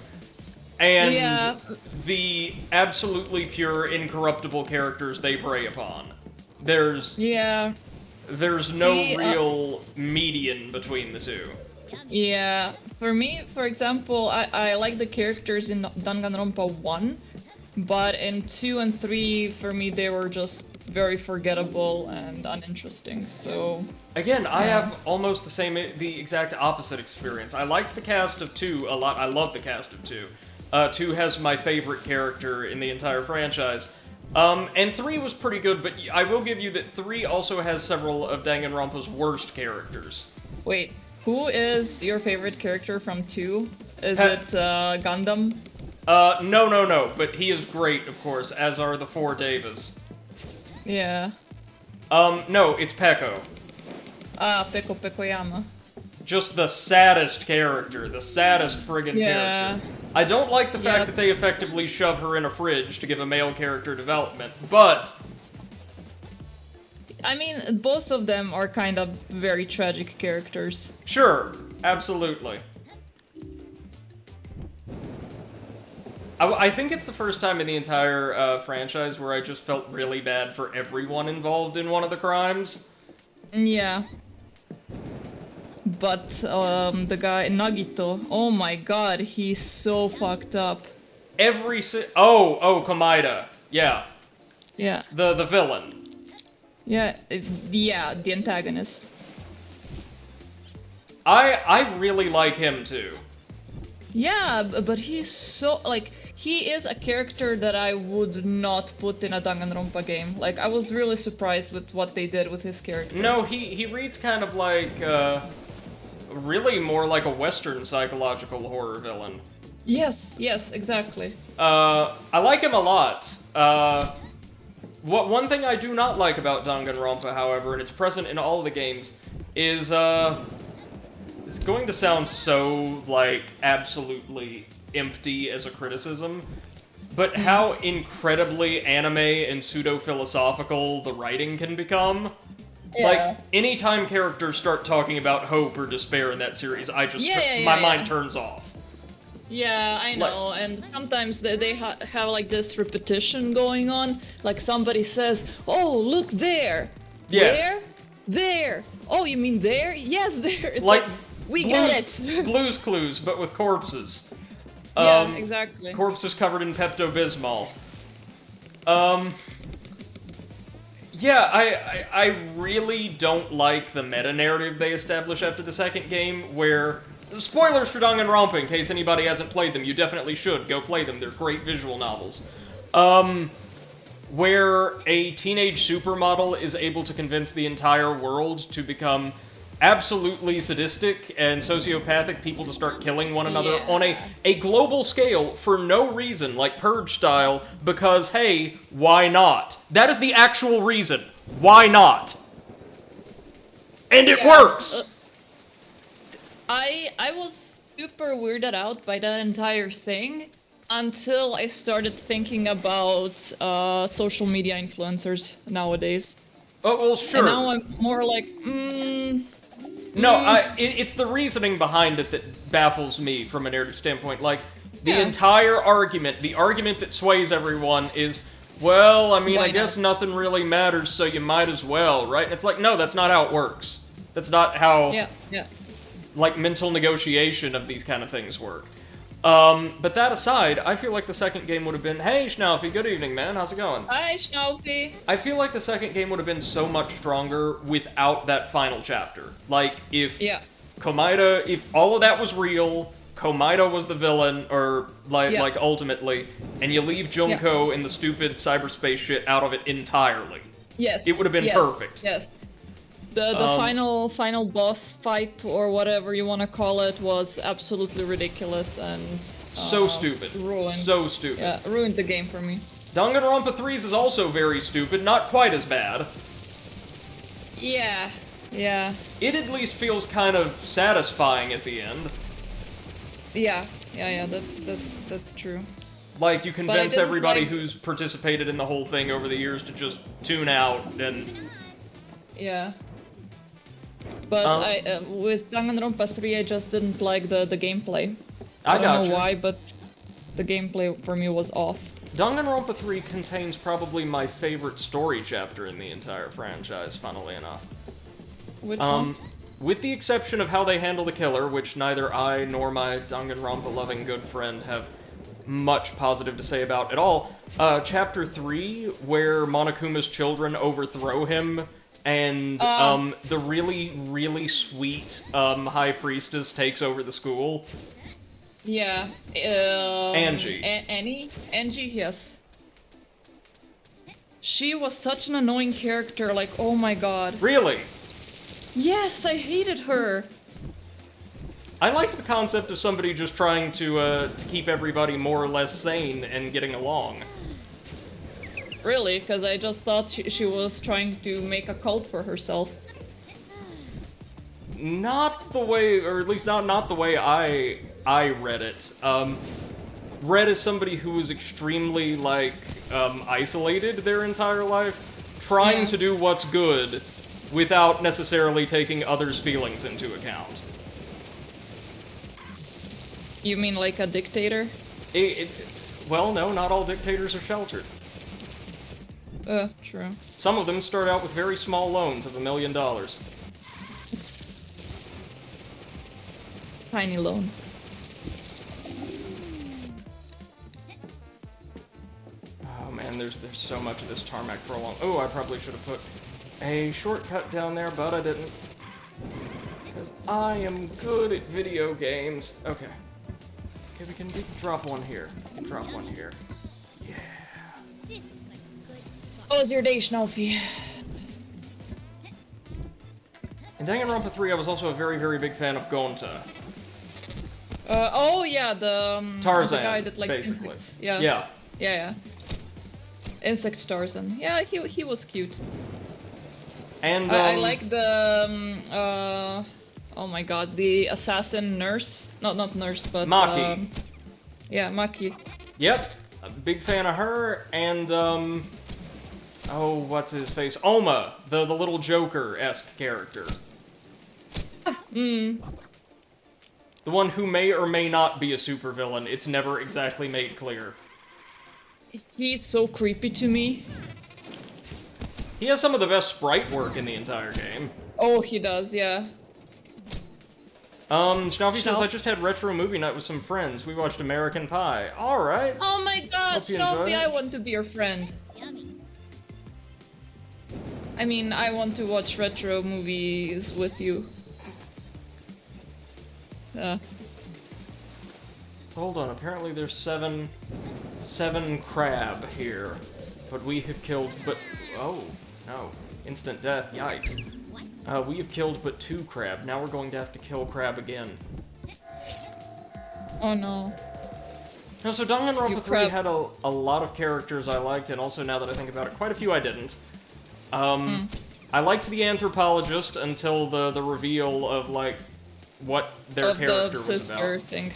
And the absolutely pure, incorruptible characters they prey upon. There's no real median between the two. Yeah, for me, for example, I like the characters in Danganronpa 1, but in 2 and 3, for me, they were just very forgettable and uninteresting, so... Again, I have almost the exact opposite experience. I liked the cast of 2 a lot. I love the cast of 2. 2 has my favorite character in the entire franchise. And 3 was pretty good, but I will give you that 3 also has several of Danganronpa's worst characters. Wait, who is your favorite character from 2? Is it Gundam? No, but he is great, of course, as are the 4 Devas. Yeah. No, it's Peko. Peko Pekoyama. Just the saddest character, the saddest friggin' character. I don't like the fact that they effectively shove her in a fridge to give a male character development, but... I mean, both of them are kind of very tragic characters. Sure, absolutely. I think it's the first time in the entire franchise where I just felt really bad for everyone involved in one of the crimes. Yeah. But the guy, Nagito, oh my god, he's so fucked up. Komaeda. Yeah. Yeah. The villain. Yeah, the antagonist. I really like him too. Yeah, but he's so, like, he is a character that I would not put in a Danganronpa game. Like, I was really surprised with what they did with his character. No, he reads kind of like, really more like a Western psychological horror villain. Yes, exactly. I like him a lot. One thing I do not like about Danganronpa, however, and it's present in all of the games, is, it's going to sound so, like, absolutely empty as a criticism, but how incredibly anime and pseudo-philosophical the writing can become. Yeah. Like, anytime characters start talking about hope or despair in that series, my mind turns off. Yeah, I know, and sometimes they have, like, this repetition going on. Like, somebody says, oh, look there! Yes. Where? There! Oh, you mean there? Yes, there! It's like we get it! Blue's Clues, but with corpses. Yeah, exactly. Corpses covered in Pepto-Bismol. Yeah, I really don't like the meta-narrative they establish after the second game, where... Spoilers for Danganronpa, in case anybody hasn't played them. You definitely should. Go play them. They're great visual novels. Where a teenage supermodel is able to convince the entire world to become absolutely sadistic and sociopathic people to start killing one another on a global scale for no reason, like Purge style, because, hey, why not? That is the actual reason. Why not? And it works! I was super weirded out by that entire thing until I started thinking about social media influencers nowadays. Oh, well, sure. And now I'm more like, No, it's the reasoning behind it that baffles me from a narrative standpoint. Like, The Yeah. entire argument, the argument that sways everyone is, well, I mean, Why I guess not? nothing really matters, so you might as well, right? And it's like, no, that's not how it works. That's not how, Yeah. like, mental negotiation of these kind of things work. But that aside, I feel like the second game would have been, hey, Schnaufy, good evening, man, how's it going? Hi, Schnaufy. I feel like the second game would have been so much stronger without that final chapter. Like, if Yeah. Komaida, if all of that was real, Komaida was the villain, or like ultimately, and you leave Junko and the stupid cyberspace shit out of it entirely. Yes. It would have been yes, perfect. Yes. The final boss fight or whatever you want to call it was absolutely ridiculous and So stupid. ruined. So stupid. Yeah, ruined the game for me. Danganronpa 3's is also very stupid, not quite as bad. Yeah. It at least feels kind of satisfying at the end. Yeah. That's true. Like, you convince didn't everybody like- who's participated in the whole thing over the years to just tune out and... Yeah. But with Danganronpa 3, I just didn't like the gameplay. I don't gotcha. know why, but the gameplay for me was off. Danganronpa 3 contains probably my favorite story chapter in the entire franchise, funnily enough. Which one? With the exception of how they handle the killer, which neither I nor my Danganronpa-loving good friend have much positive to say about at all, Chapter 3, where Monokuma's children overthrow him, and the really, really sweet High Priestess takes over the school. Yeah. Angie. Angie, yes. She was such an annoying character, like, oh my god. Really? Yes, I hated her. I like the concept of somebody just trying to keep everybody more or less sane and getting along. Really, because I just thought she was trying to make a cult for herself. Not the way, or at least not the way I read it. Read as somebody who was extremely, like, isolated their entire life, trying to do what's good without necessarily taking others' feelings into account. You mean like a dictator? Well, no, not all dictators are sheltered. True. Some of them start out with very small loans of $1 million. Tiny loan. Oh man, there's so much of this tarmac prolong. Oh, I probably should have put a shortcut down there, but I didn't. Because I am good at video games. Okay. Okay, we can drop one here. We can drop one here. Yeah. This looks like a good spot. How was your day, Schnaufy? In Danganronpa 3, I was also a very, very big fan of Gonta. Oh yeah, the Tarzan, the guy that likes basically. insects. Yeah. Yeah. Yeah. Insect Tarzan. Yeah, he was cute. And, I like the oh my god, the assassin nurse. Not nurse, but Maki. Yeah, Maki. Yep. A big fan of her, and, oh, what's his face? Oma, the little Joker-esque character. The one who may or may not be a supervillain. It's never exactly made clear. He's so creepy to me. He has some of the best sprite work in the entire game. Oh, he does, yeah. Schnaufy says, Schnauf? I just had retro movie night with some friends. We watched American Pie. Alright. Oh my god, Hope you enjoyed Schnaufy, it. I want to be your friend. Yummy. I mean, I want to watch retro movies with you. So hold on, apparently there's seven crab here. But we have killed oh, no. Instant death, yikes. We have killed but 2 crab. Now we're going to have to kill crab again. Oh no. No, so Danganronpa You 3 crab. had a lot of characters I liked, and also now that I think about it, quite a few I didn't. I liked the anthropologist until the reveal of, like, what their Of character the was sister about. thing.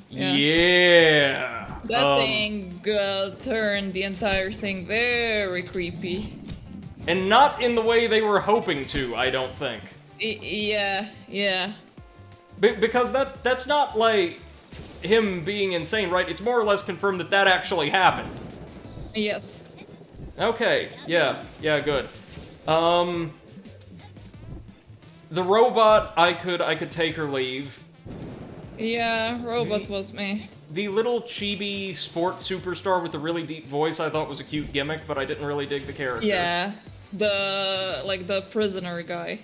Yeah. That thing turned the entire thing very creepy. And not in the way they were hoping to, I don't think. Yeah. Because that's not like... him being insane, right? It's more or less confirmed that that actually happened. Yes. Okay, yeah, good. The robot, I could take or leave. Yeah, robot was me. The little chibi sports superstar with the really deep voice I thought was a cute gimmick, but I didn't really dig the character. Yeah, the prisoner guy.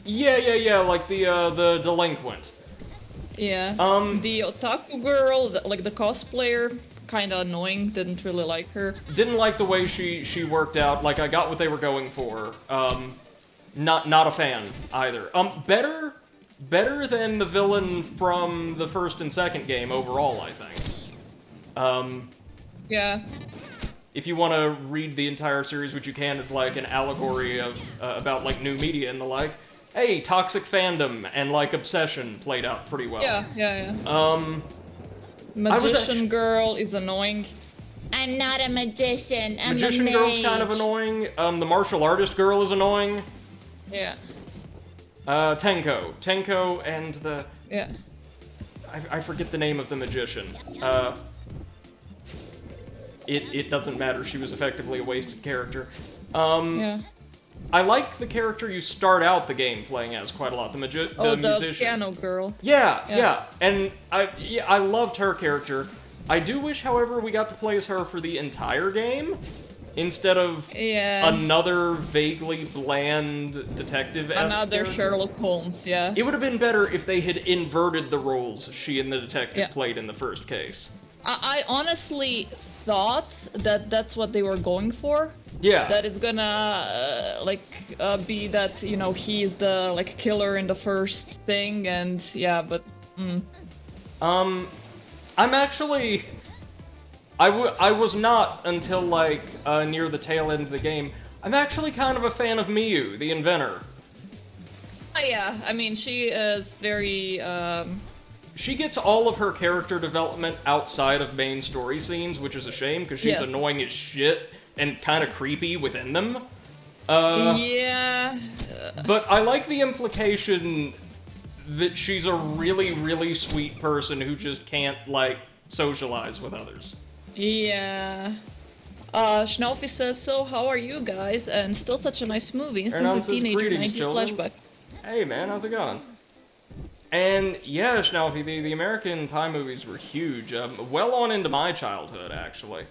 Yeah, like the delinquent. Yeah. The otaku girl, the cosplayer, kind of annoying. Didn't really like her. Didn't like the way she worked out. Like, I got what they were going for. Not a fan either. Better than the villain from the first and second game overall, I think. Yeah. If you want to read the entire series, which you can, is like an allegory of about like new media and the like. Hey, toxic fandom and like obsession played out pretty well. Yeah. Magician girl is annoying. I'm not a magician. I'm Magician a girl's mage. kind of annoying. The martial artist girl is annoying. Yeah. Tenko and the... Yeah. I forget the name of the magician. It doesn't matter, she was effectively a wasted character. Yeah. I like the character you start out the game playing as quite a lot, the musician. The piano girl. Yeah. And I loved her character. I do wish, however, we got to play as her for the entire game, instead of another vaguely bland detective-esque Another character. Sherlock Holmes, yeah. It would have been better if they had inverted the roles she and the detective played in the first case. I honestly thought that that's what they were going for. Yeah. That it's gonna be that, you know, he's the killer in the first thing, and but I'm actually... I was not until, near the tail end of the game. I'm actually kind of a fan of Miyu, the inventor. Yeah, I mean, she is very, She gets all of her character development outside of main story scenes, which is a shame, because she's annoying as shit and kind of creepy within them. Yeah. But I like the implication that she's a really, really sweet person who just can't, socialize with others. Yeah. Schnaufy says, so how are you guys? And still such a nice movie. Instantly teenager, "Greetings, 90s children." flashback. Hey man, how's it going? And yeah, Schnaufy, the American Pie movies were huge. Well on into my childhood, actually.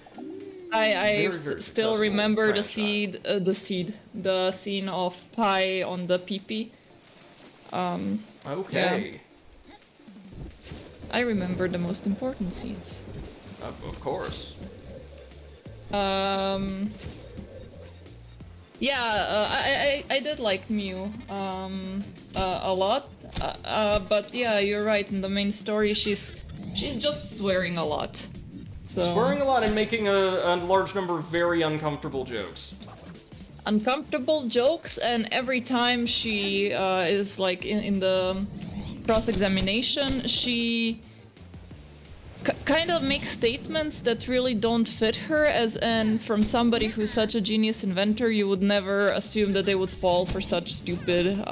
I very still remember franchise. the scene of Pie on the pee-pee. Okay. I remember the most important scenes. Of course. I did like Mew a lot, but yeah, you're right. In the main story, she's just swearing a lot. So Swearing a lot and making a large number of very uncomfortable jokes. uncomfortable jokes, and every time she is in the cross-examination, she kind of makes statements that really don't fit her, as in from somebody who's such a genius inventor, you would never assume that they would fall for such stupid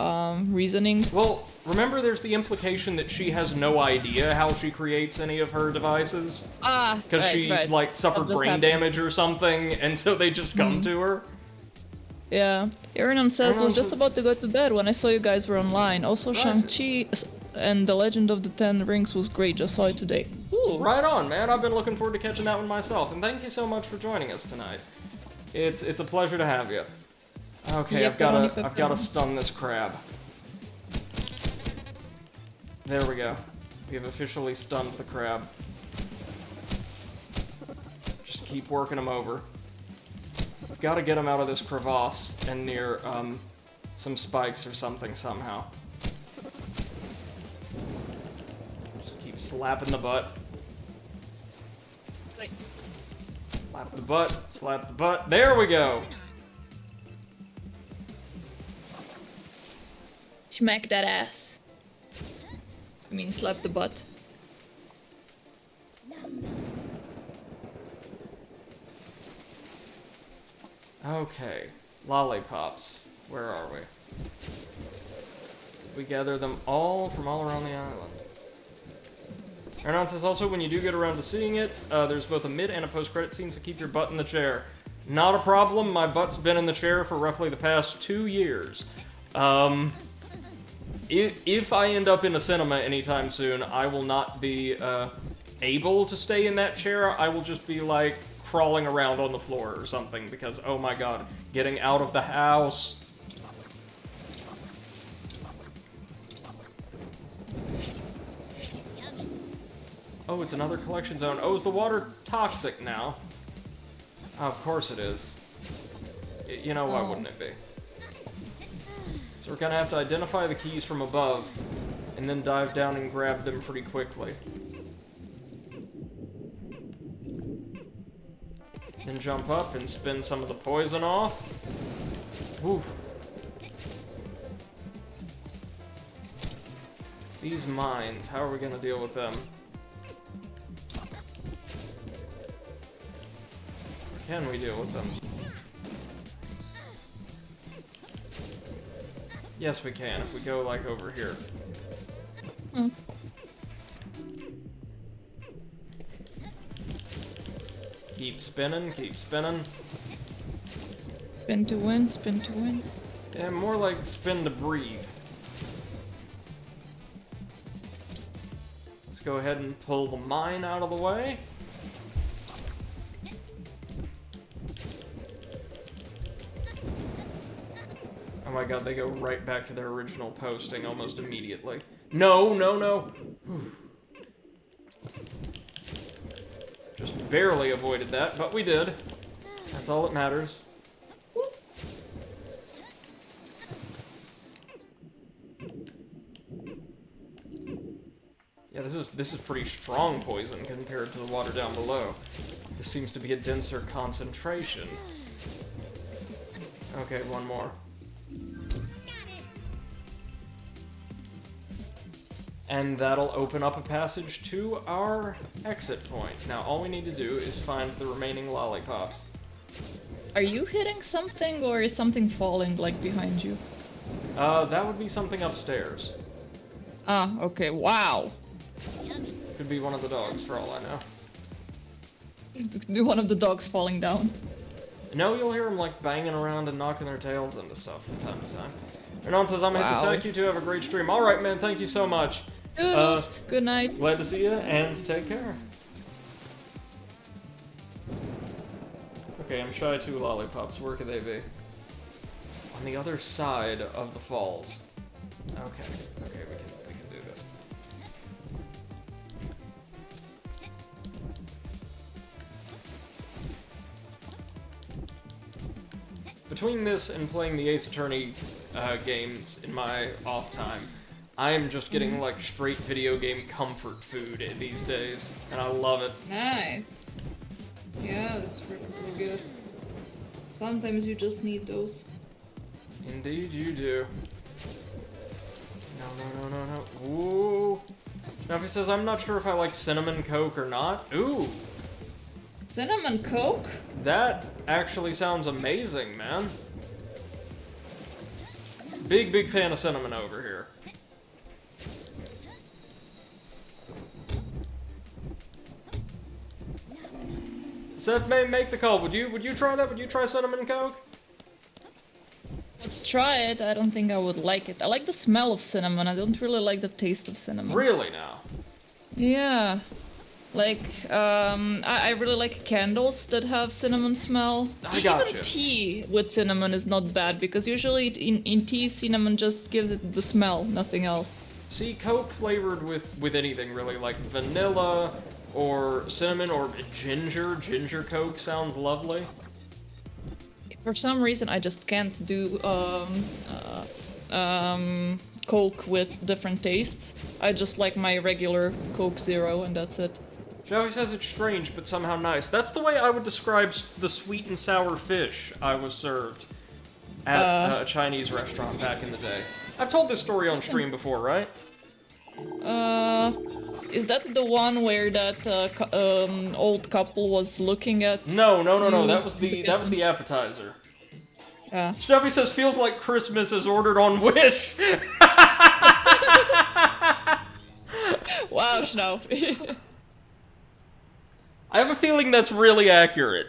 reasoning. Well, remember there's the implication that she has no idea how she creates any of her devices? Because she, suffered brain damage or something, and so they just come to her? Yeah. Irinon says, was just about to go to bed when I saw you guys were online. Also, Right. Shang-Chi and The Legend of the Ten Rings was great, just saw it today. Ooh. Right on, man. I've been looking forward to catching that one myself, and thank you so much for joining us tonight. It's a pleasure to have you. Okay, Yep, I've gotta stun this crab. There we go. We have officially stunned the crab. Just keep working him over. I've got to get him out of this crevasse and near some spikes or something somehow. Just keep slapping the butt. Right. Slap the butt, slap the butt. There we go! Smack that ass. I mean, slap the butt. Okay, lollipops. Where are we? We gather them all from all around the island. Ernon says also, when you do get around to seeing it, there's both a mid and a post-credit scene, so keep your butt in the chair. Not a problem. My butt's been in the chair for roughly the past 2 years. If I end up in a cinema anytime soon, I will not be able to stay in that chair. I will just be, like, crawling around on the floor or something, because, oh my god, getting out of the house... Oh, it's another collection zone. Oh, is the water toxic now? Oh, of course it is. You know, why wouldn't it be? So we're gonna have to identify the keys from above, and then dive down and grab them pretty quickly. Then jump up and spin some of the poison off. Oof. These mines, how are we gonna deal with them? Can we deal with them? Yes, we can, if we go, like, over here. Keep spinning, keep spinning. Spin to win, spin to win. Yeah, more like spin to breathe. Let's go ahead and pull the mine out of the way. Oh my god, they go right back to their original posting almost immediately. No, no, no! Whew. Just barely avoided that, but we did. That's all that matters. Yeah, this is pretty strong poison compared to the water down below. This seems to be a denser concentration. Okay, one more. And that'll open up a passage to our exit point. Now, all we need to do is find the remaining lollipops. Are you hitting something, or is something falling, like, behind you? That would be something upstairs. Ah, okay, wow. Could be one of the dogs, for all I know. Could be one of the dogs falling down. No, you'll hear them, like, banging around and knocking their tails into stuff from time to time. Ernon says, I'm gonna hit the sack. You two have a great stream. Alright, man, thank you so much. Doodles, good night. Glad to see you, and take care. Okay, I'm shy 2 lollipops. Where could they be? On the other side of the falls. Okay, we can do this. Between this and playing the Ace Attorney games in my off time, I am just getting, like, straight video game comfort food these days, and I love it. Nice. Yeah, that's really good. Sometimes you just need those. Indeed you do. No. Ooh. Now if he says, I'm not sure if I like cinnamon Coke or not. Ooh. Cinnamon Coke? That actually sounds amazing, man. Big fan of cinnamon over here. Seth may make the call. Would you try that? Would you try cinnamon Coke? Let's try it. I don't think I would like it. I like the smell of cinnamon. I don't really like the taste of cinnamon. Really now? Yeah. Like, I really like candles that have cinnamon smell. I gotcha. Even tea with cinnamon is not bad, because usually in tea, cinnamon just gives it the smell, nothing else. See, Coke flavored with anything really, like vanilla or cinnamon or ginger. Ginger Coke sounds lovely. For some reason, I just can't do Coke with different tastes. I just like my regular Coke Zero, and that's it. Joey says it's strange, but somehow nice. That's the way I would describe the sweet and sour fish I was served at a Chinese restaurant back in the day. I've told this story on stream before, right? Is that the one where that old couple was looking at? No. That was the appetizer. Steffi says feels like Christmas is ordered on Wish. Wow, Schnauf. I have a feeling that's really accurate.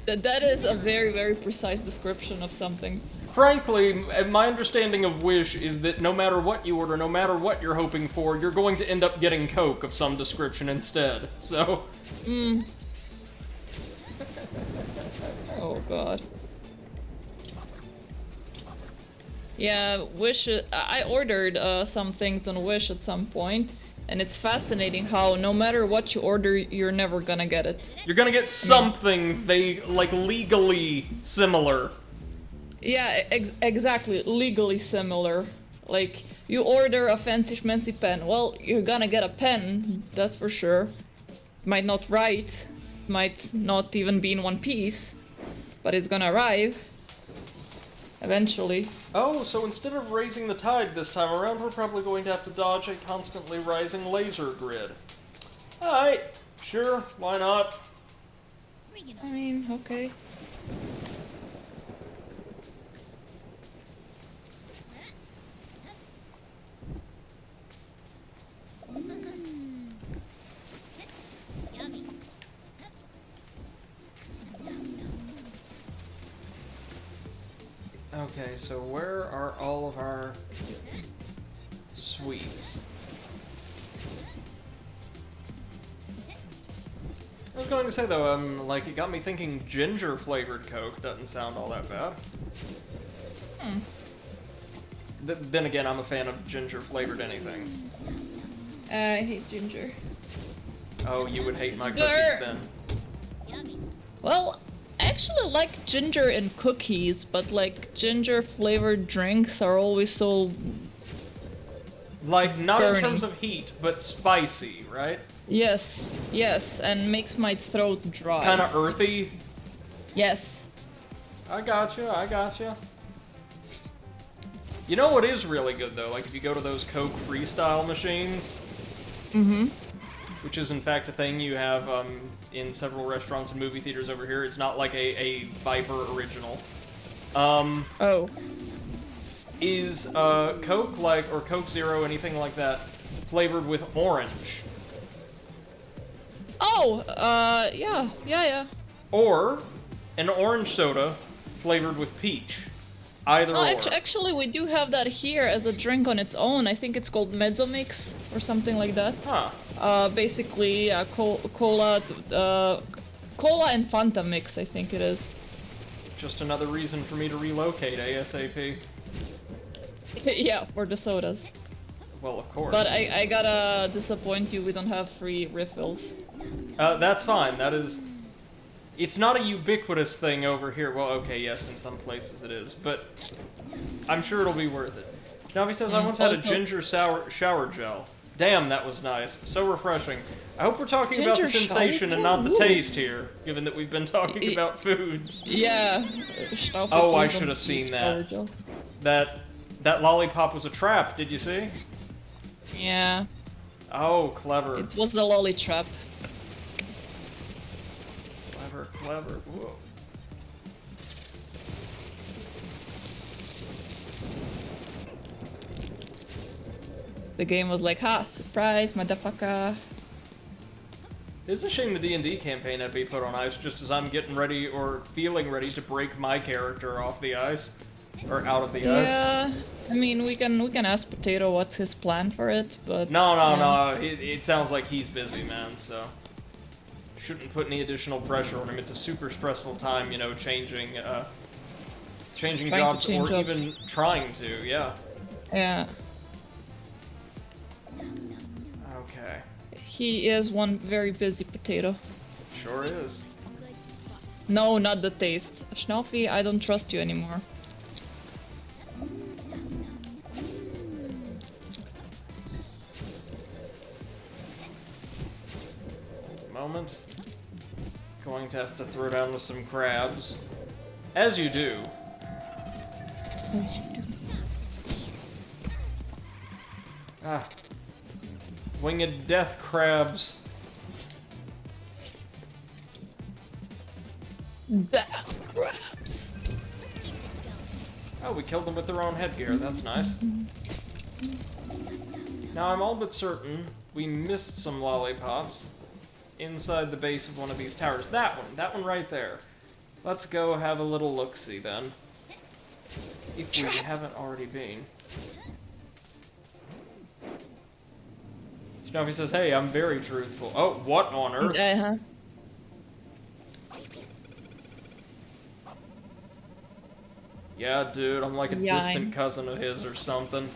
That is a very, very precise description of something. Frankly, my understanding of Wish is that no matter what you order, no matter what you're hoping for, you're going to end up getting Coke of some description instead, so... Oh god. Yeah, Wish... I ordered some things on Wish at some point, and it's fascinating how no matter what you order, you're never gonna get it. You're gonna get something like, legally similar. Yeah, exactly. Legally similar. Like, you order a fancy schmancy pen. Well, you're gonna get a pen, that's for sure. Might not write, might not even be in one piece, but it's gonna arrive. Eventually. Oh, so instead of raising the tide this time around, we're probably going to have to dodge a constantly rising laser grid. Alright, sure, why not? I mean, okay. Okay, so where are all of our sweets? I was going to say though, like it got me thinking ginger flavored Coke doesn't sound all that bad. Then again, I'm a fan of ginger flavored anything. I hate ginger. Oh, you would hate my cookies then. Well, I actually like ginger in cookies, but like ginger flavored drinks are always so... Like, not burning. in terms of heat, but spicy, right? Yes, yes, and makes my throat dry. Kinda earthy. Yes. I gotcha. You know what is really good though? Like if you go to those Coke freestyle machines, which is in fact a thing you have in several restaurants and movie theaters over here. It's not like a Viper original. Oh. Is Coke like, or Coke Zero, anything like that, flavored with orange? Oh, yeah. Or an orange soda flavored with peach. Either Oh, or. actually, we do have that here as a drink on its own. I think it's called Mezzomix or something like that. Huh. Basically, cola and Fanta mix, I think it is. Just another reason for me to relocate ASAP. Yeah, for the sodas. Well, of course. But I gotta disappoint you, we don't have free refills. That's fine. That is... It's not a ubiquitous thing over here. Well, okay, yes, in some places it is, but I'm sure it'll be worth it. Navi says, I once had a ginger shower gel. Damn, that was nice. So refreshing. I hope we're talking about the Ginger sensation and shower not the gel? taste here, given that we've been talking about foods. Yeah. Oh, I should have seen that. That lollipop was a trap, did you see? Yeah. Oh, clever. It was the lolly trap. Clever. Whoa. The game was like, ha, surprise, motherfucker. It's a shame the D&D campaign had to be put on ice just as I'm getting ready or feeling ready to break my character off the ice. Or out of the ice. Yeah, I mean, we can ask Potato what's his plan for it, but... No. It sounds like he's busy, man, so... Shouldn't put any additional pressure on him. It's a super stressful time, you know, changing jobs or even trying to, yeah. Yeah. Okay. He is one very busy potato. Sure is. No, not the taste. Schnaufy, I don't trust you anymore. Moment. Going to have to throw down with some crabs. As you do. As you do. Ah. Winged death crabs. Death crabs. Oh, we killed them with their own headgear. That's nice. Now, I'm all but certain we missed some lollipops inside the base of one of these towers. That one right there. Let's go have a little look-see then. If we haven't already been. Snuffy says, hey, I'm very truthful. Oh, what on earth? Uh-huh. Yeah, dude, I'm like a Yeah, distant cousin of his or something.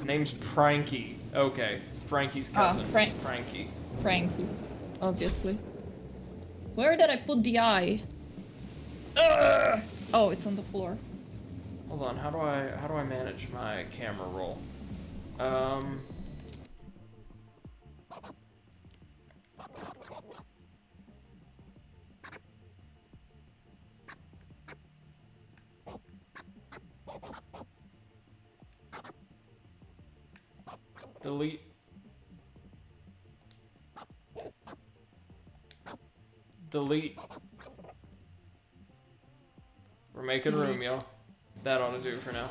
Name's Pranky. Okay, Frankie's cousin. Pranky. Frankie, obviously. Where did I put the eye? Ugh! Oh, it's on the floor. Hold on, how do I manage my camera roll? Delete. Delete. We're making room, yo. That ought to do for now.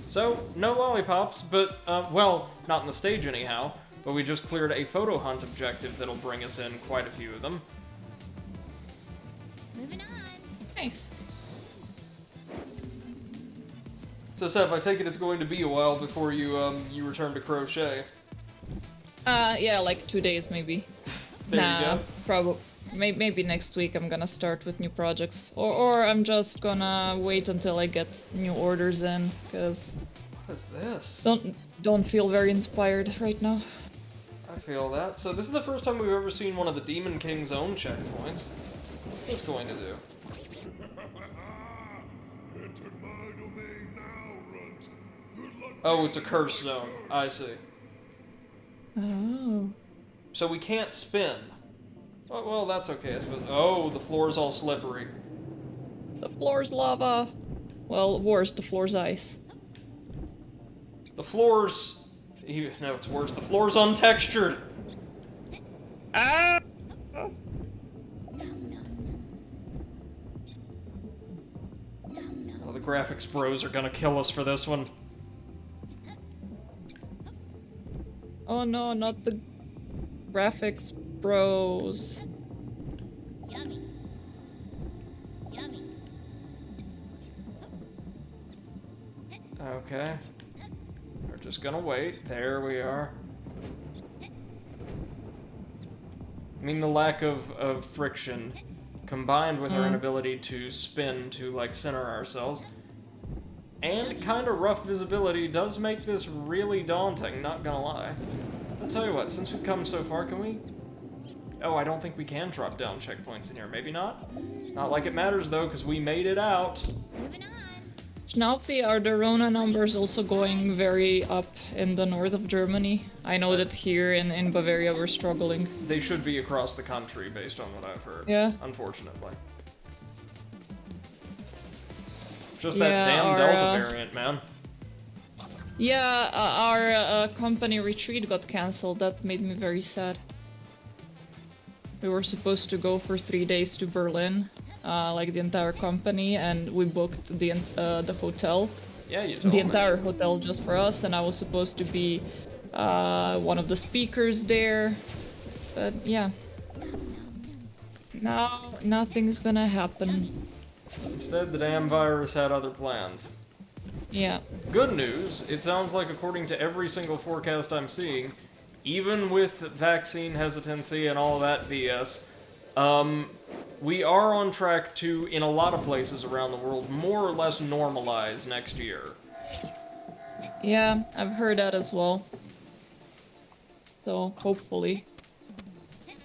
So, no lollipops, but, well, not in the stage anyhow, but we just cleared a photo hunt objective that'll bring us in quite a few of them. Moving on. Nice. So, Seth, I take it it's going to be a while before you, you return to crochet. Yeah, like 2 days maybe. There you go. Probably. Maybe next week I'm gonna start with new projects. Or I'm just gonna wait until I get new orders in, because What is this? don't feel very inspired right now. I feel that. So this is the first time we've ever seen one of the Demon King's own checkpoints. What's this going to do? Entered my domain now, runt. Good luck. Oh, it's a curse zone. I see. Oh. So we can't spin. Oh, well, that's okay, I suppose. Oh, the floor's all slippery. The floor's lava. Well, worse, the floor's ice. The floor's... No, it's worse. The floor's untextured. Ah! Oh, the graphics bros are gonna kill us for this one. Oh no, not the graphics bros. Yummy. Yummy. Okay. We're just gonna wait. There we are. I mean, the lack of friction, combined with our inability to spin to, like, center ourselves, and kind of rough visibility does make this really daunting, not gonna lie. I'll tell you what, since we've come so far, can we... Oh, I don't think we can drop down checkpoints in here. Maybe not? Not like it matters, though, because we made it out. Moving on. Schnaufi, are the Rona numbers also going very up in the north of Germany? I know that here in Bavaria we're struggling. They should be across the country, based on what I've heard. Yeah. Unfortunately. Just that Yeah, damn our, Delta variant, man. Yeah, our company retreat got cancelled. That made me very sad. We were supposed to go for 3 days to Berlin, like the entire company, and we booked the hotel. Yeah, you told The me. entire hotel just for us, and I was supposed to be one of the speakers there. But yeah. Now, nothing's gonna happen. Instead, the damn virus had other plans. Yeah. Good news, it sounds like according to every single forecast I'm seeing, even with vaccine hesitancy and all that BS, we are on track to, in a lot of places around the world, more or less normalize next year. Yeah, I've heard that as well. So, hopefully.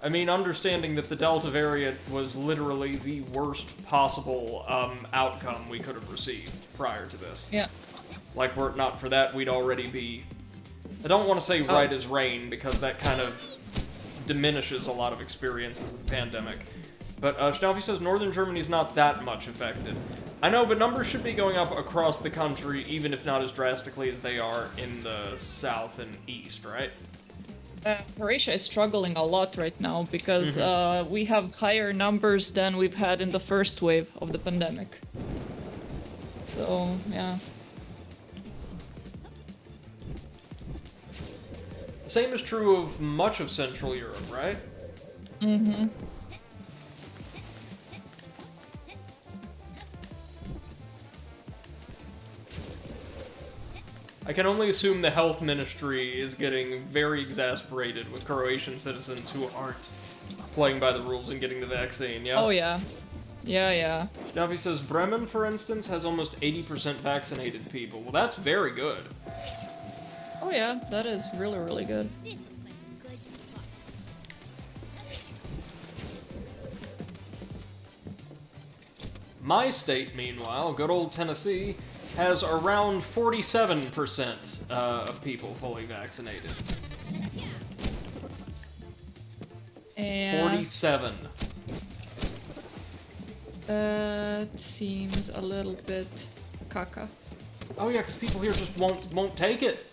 I mean, understanding that the Delta variant was literally the worst possible outcome we could have received prior to this. Yeah. Like, were it not for that, we'd already be... I don't want to say right as rain, because that kind of diminishes a lot of experiences of the pandemic. But Schnaufi says northern Germany's not that much affected. I know, but numbers should be going up across the country, even if not as drastically as they are in the south and east, right? Croatia is struggling a lot right now because we have higher numbers than we've had in the first wave of the pandemic. So, yeah. The same is true of much of Central Europe, right? Mm-hmm. I can only assume the health ministry is getting very exasperated with Croatian citizens who aren't playing by the rules and getting the vaccine, yeah? Oh, yeah. Yeah. Navi says, Bremen, for instance, has almost 80% vaccinated people. Well, that's very good. Oh, yeah, that is really, really good. This looks like a good spot. My state, meanwhile, good old Tennessee, has around 47% of people fully vaccinated. And 47. that seems a little bit caca. Oh yeah, because people here just won't take it.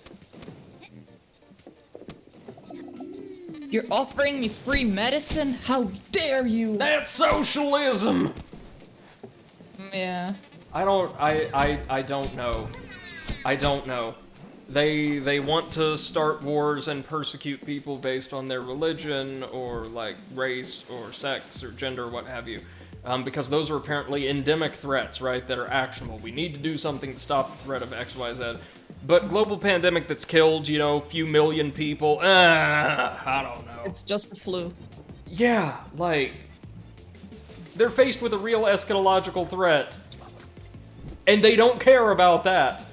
You're offering me free medicine? How dare you! That's socialism! Yeah. I don't know. I don't know. They want to start wars and persecute people based on their religion or like race or sex or gender, what have you. Because those are apparently endemic threats, right, that are actionable. We need to do something to stop the threat of XYZ. But global pandemic that's killed, few million people, I don't know. It's just the flu. Yeah, like, they're faced with a real eschatological threat. And they don't care about that.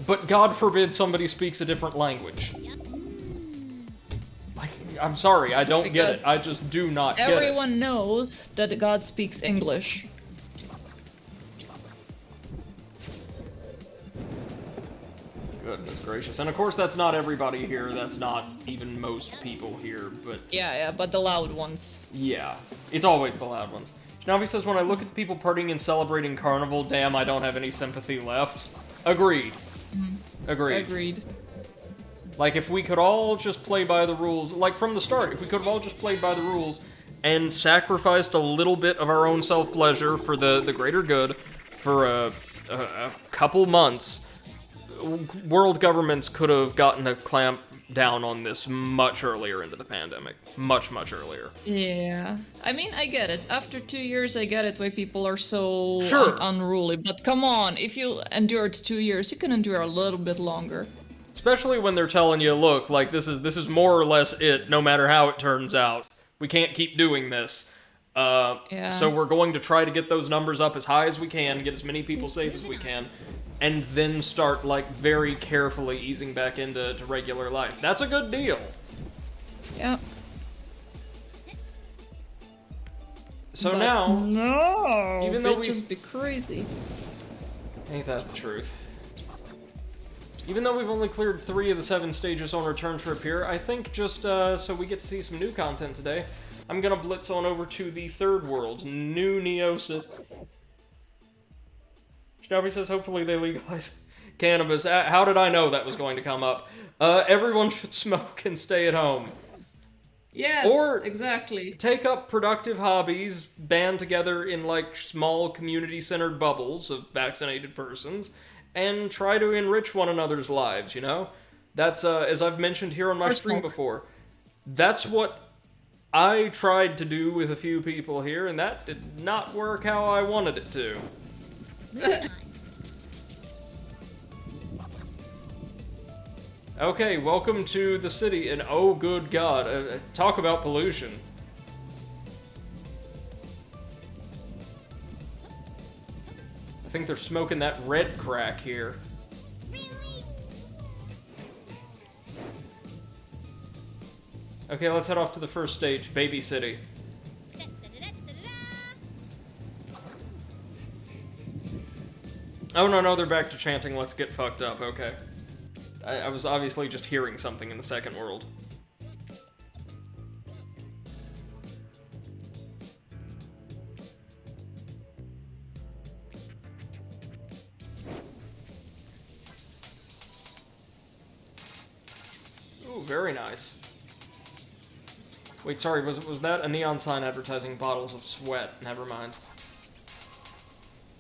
But God forbid somebody speaks a different language. Like, I'm sorry, I don't get it. I just do not get it. Everyone knows that God speaks English. Goodness gracious. And of course that's not everybody here, that's not even most people here, but... Yeah, but the loud ones. Yeah, it's always the loud ones. Shnavi says, when I look at the people partying and celebrating Carnival, damn, I don't have any sympathy left. Agreed. Agreed. Like, if we could all just play by the rules, like from the start, if we could have all just played by the rules and sacrificed a little bit of our own self-pleasure for the greater good for a couple months, world governments could have gotten a clamp down on this much earlier into the pandemic. Much earlier. Yeah. I mean, I get it. After 2 years, I get it why people are so unruly. But come on, if you endured 2 years, you can endure a little bit longer. Especially when they're telling you, look, like, this is more or less it, no matter how it turns out. We can't keep doing this. So we're going to try to get those numbers up as high as we can, get as many people safe as we can, and then start, like, very carefully easing back into regular life. That's a good deal. Yeah. So but now... No! Even though bitches be crazy. Ain't that the truth? Even though we've only cleared 3 of the 7 stages on return trip here, I think just so we get to see some new content today, I'm gonna blitz on over to the third world, New Neosis. Shnavi says hopefully they legalize cannabis. How did I know that was going to come up? Everyone should smoke and stay at home. Yes, or exactly. Take up productive hobbies, band together in like small community-centered bubbles of vaccinated persons, and try to enrich one another's lives, That's, as I've mentioned here on my stream before, that's what I tried to do with a few people here, and that did not work how I wanted it to. Okay, welcome to the city, and oh good god, talk about pollution. I think they're smoking that red crack here. Okay, let's head off to the first stage, Baby City. Oh no, they're back to chanting, let's get fucked up, okay. I was obviously just hearing something in the second world. Ooh, very nice. Wait, sorry, was that a neon sign advertising bottles of sweat? Never mind.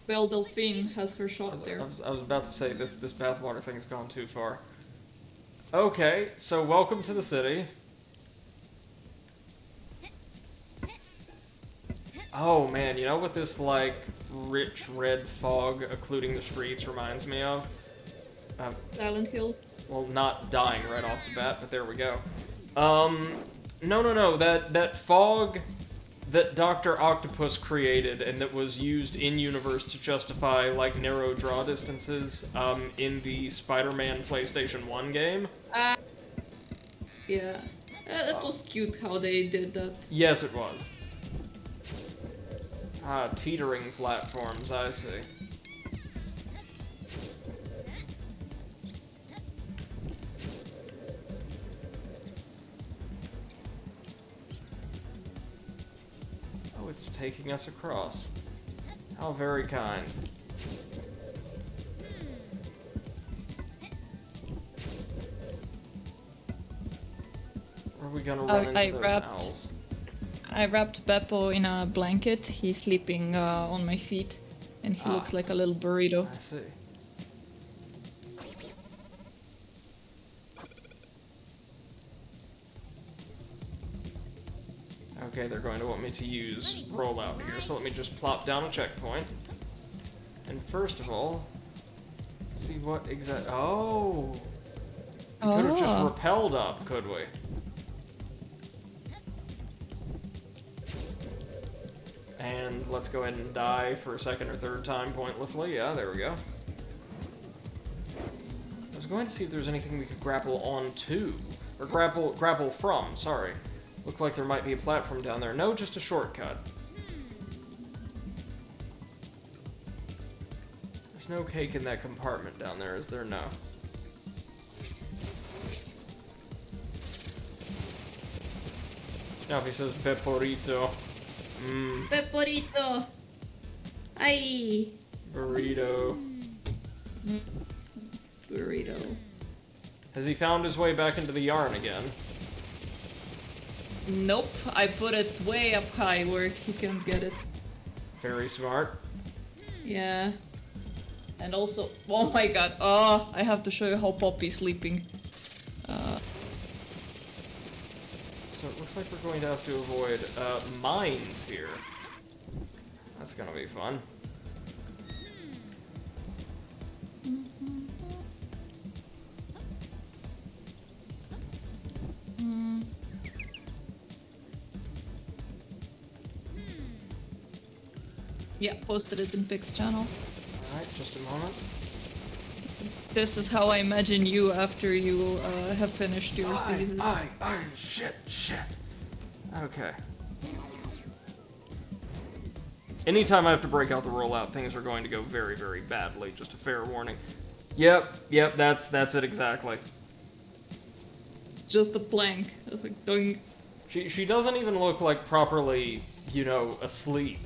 Well, Delphine has her shop I there. was about to say, this bathwater thing's gone too far. Okay, so welcome to the city. Oh man, you know what this, like, rich red fog occluding the streets reminds me of? Silent Hill. Well, not dying right off the bat, but there we go. No, that fog that Dr. Octopus created and that was used in-universe to justify, like, narrow draw distances, in the Spider-Man PlayStation 1 game. Yeah. That was cute how they did that. Yes, it was. Ah, teetering platforms, I see. Oh, it's taking us across. How very kind. Where are we gonna run into those owls? I wrapped Beppo in a blanket. He's sleeping on my feet, and he looks like a little burrito. I see. Okay, they're going to want me to use rollout here, so let me just plop down a checkpoint. And first of all, see what exact. Oh! We could have just rappelled up, could we? And let's go ahead and die for a second or third time pointlessly. Yeah, there we go. I was going to see if there's anything we could grapple onto. Or grapple from, sorry. Looked like there might be a platform down there. No, just a shortcut. There's no cake in that compartment down there, is there? No. Now if he says Peporito. Mmm. Peporito! Ay! Burrito. Burrito. Has he found his way back into the yarn again? Nope, I put it way up high where he can't get it. Very smart. Yeah. And also, oh my god, I have to show you how Poppy's sleeping. So it looks like we're going to have to avoid mines here. That's gonna be fun. Yeah, posted it in Pic's channel. Alright, just a moment. This is how I imagine you after you have finished your thesis. Shit. Okay. Anytime I have to break out the rollout, things are going to go very, very badly. Just a fair warning. Yep, that's it exactly. Just a plank. Like, doing... She doesn't even look like properly, you know, asleep.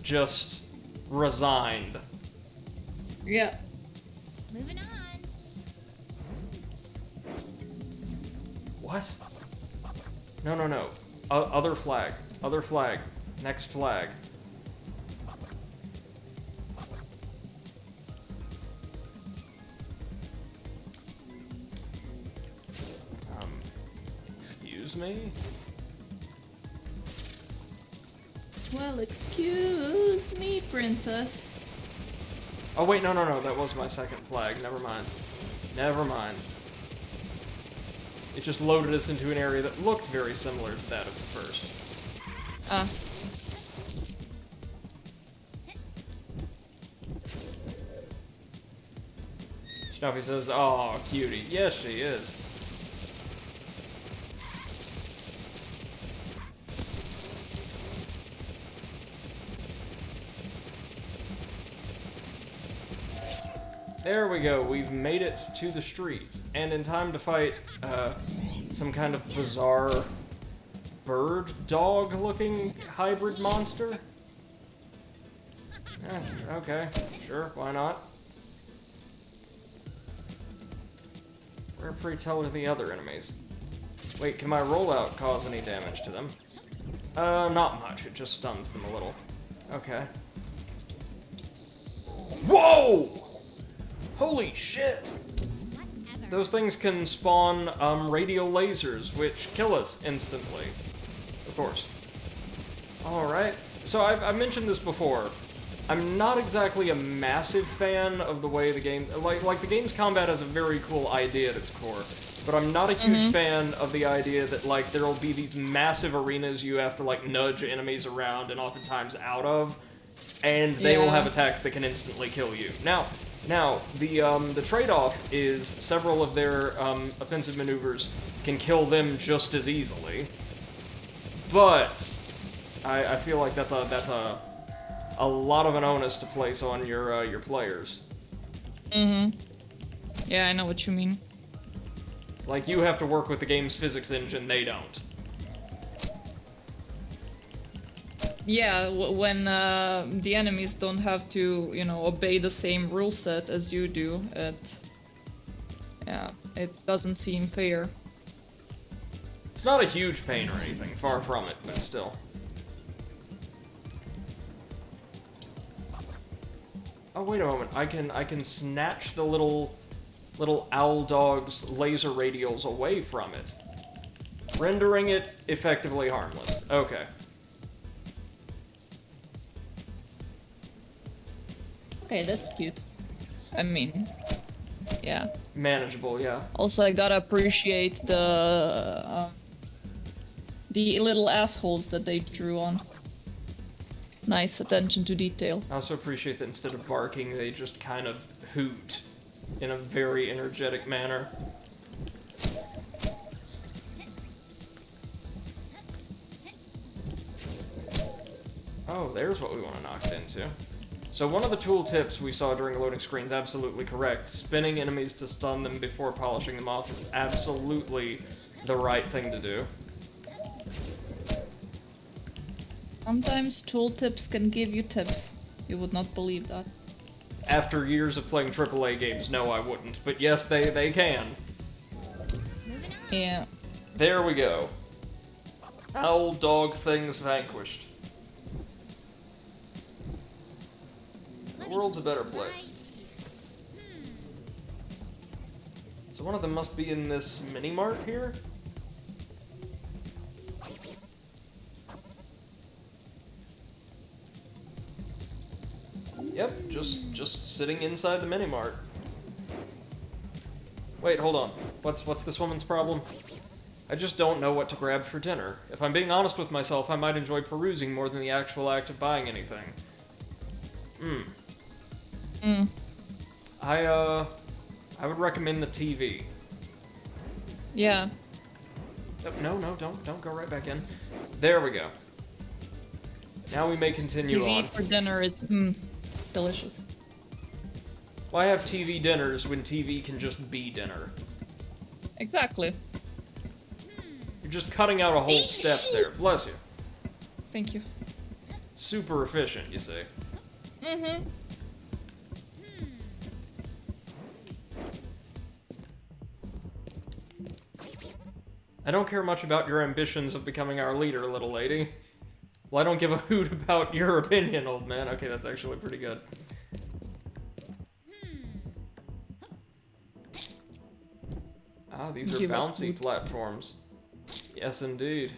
Just resigned. Yeah. Moving on. What? No. Other flag. Other flag. Next flag. Excuse me? Well, excuse me, princess. Oh wait, no, that was my second flag. Never mind. It just loaded us into an area that looked very similar to that of the first. Snuffy says, "Oh, cutie." Yes, she is. There we go, we've made it to the street, and in time to fight, some kind of bizarre bird dog looking hybrid monster? Okay, sure, why not? Where, pray tell, are the other enemies? Wait, can my rollout cause any damage to them? Not much. It just stuns them a little. Okay. Whoa! Holy shit! Whatever. Those things can spawn, radio lasers, which kill us instantly. Of course. Alright. So I've mentioned this before. I'm not exactly a massive fan of the way the game... Like the game's combat has a very cool idea at its core. But I'm not a huge fan of the idea that, like, there'll be these massive arenas you have to, like, nudge enemies around and oftentimes out of, and they will have attacks that can instantly kill you. Now, the trade-off is several of their offensive maneuvers can kill them just as easily, but I feel like that's a lot of an onus to place on your players. Yeah, I know what you mean. Like, you have to work with the game's physics engine, they don't. Yeah, when the enemies don't have to, obey the same rule set as you do, it doesn't seem fair. It's not a huge pain or anything, far from it, but still. Oh, wait a moment, I can snatch the little owl dog's laser radials away from it, rendering it effectively harmless. Okay. Okay, that's cute. I mean, yeah. Manageable, yeah. Also, I gotta appreciate the little assholes that they drew on. Nice attention to detail. I also appreciate that instead of barking, they just kind of hoot in a very energetic manner. Oh, there's what we want to knock it into. So one of the tooltips we saw during the loading screen is absolutely correct. Spinning enemies to stun them before polishing them off is absolutely the right thing to do. Sometimes tooltips can give you tips. You would not believe that. After years of playing AAA games, no, I wouldn't. But yes, they can. Moving on. Yeah. There we go. Owl dog things vanquished. The world's a better place. So one of them must be in this mini-mart here? Yep, just sitting inside the mini-mart. Wait, hold on. What's this woman's problem? I just don't know what to grab for dinner. If I'm being honest with myself, I might enjoy perusing more than the actual act of buying anything. I would recommend the TV. Yeah. No, don't go right back in. There we go. Now we may continue TV on. for dinner is, delicious. Why have TV dinners when TV can just be dinner? Exactly. You're just cutting out a whole step there. Bless you. Thank you. Super efficient, you see. I don't care much about your ambitions of becoming our leader, little lady. Well, I don't give a hoot about your opinion, old man. Okay, that's actually pretty good. Ah, these are Give a bouncy hoot. platforms. Yes, indeed.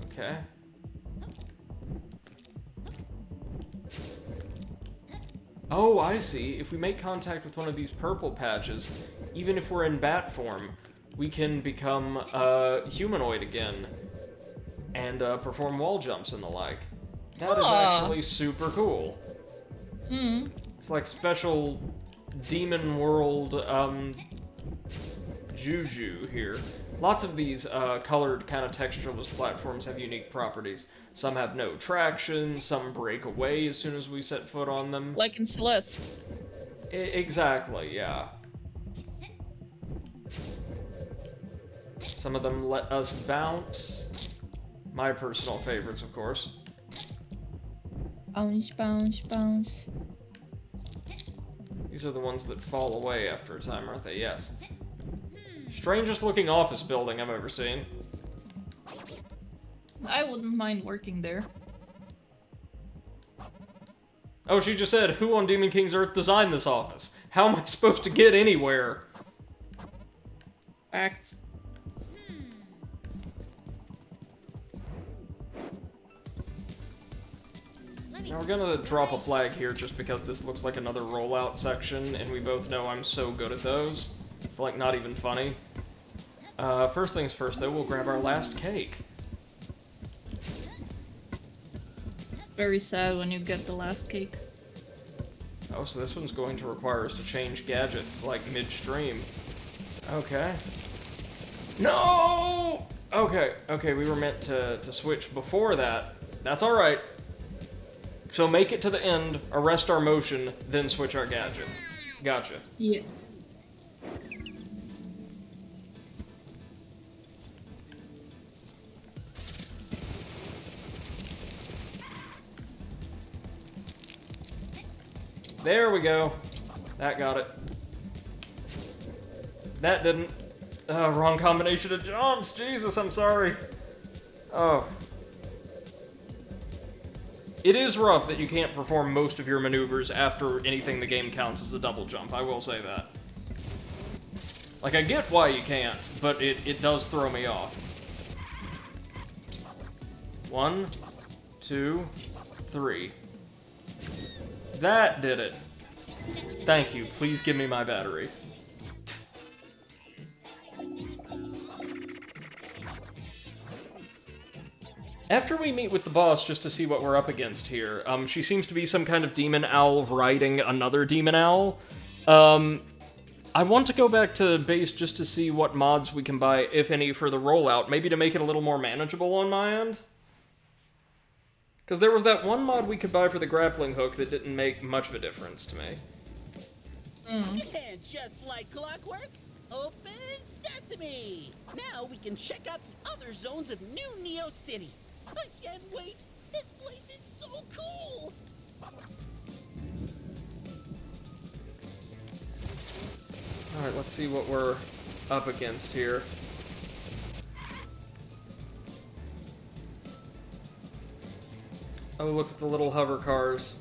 Okay. Oh, I see. If we make contact with one of these purple patches, even if we're in bat form, we can become humanoid again and perform wall jumps and the like. That is actually super cool. It's like special demon world juju here. Lots of these colored kind of textureless platforms have unique properties. Some have no traction, some break away as soon as we set foot on them. Like in Celeste. Exactly, yeah. Some of them let us bounce. My personal favorites, of course. Bounce, bounce, bounce. These are the ones that fall away after a time, aren't they? Yes. Strangest looking office building I've ever seen. I wouldn't mind working there. Oh, she just said, who on Demon King's Earth designed this office? How am I supposed to get anywhere? Facts. Now we're gonna drop a flag here just because this looks like another rollout section, and we both know I'm so good at those. It's like not even funny. First things first though, we'll grab our last cake. Very sad when you get the last cake. Oh, so this one's going to require us to change gadgets, like, midstream. Okay. No! Okay, we were meant to switch before that. That's alright. So make it to the end, arrest our motion, then switch our gadget. Gotcha. Yeah. There we go. That got it. That didn't. Wrong combination of jumps. Jesus, I'm sorry. Oh. It is rough that you can't perform most of your maneuvers after anything the game counts as a double jump, I will say that. Like, I get why you can't, but it does throw me off. 1, 2, 3. That did it. Thank you. Please give me my battery. After we meet with the boss, just to see what we're up against here, she seems to be some kind of demon owl riding another demon owl. I want to go back to base just to see what mods we can buy, if any, for the rollout, maybe to make it a little more manageable on my end. Because there was that one mod we could buy for the grappling hook that didn't make much of a difference to me. And just like clockwork, open sesame! Now we can check out the other zones of New Neo City. I can't wait! This place is so cool! Alright, let's see what we're up against here. Oh, look at the little hover cars.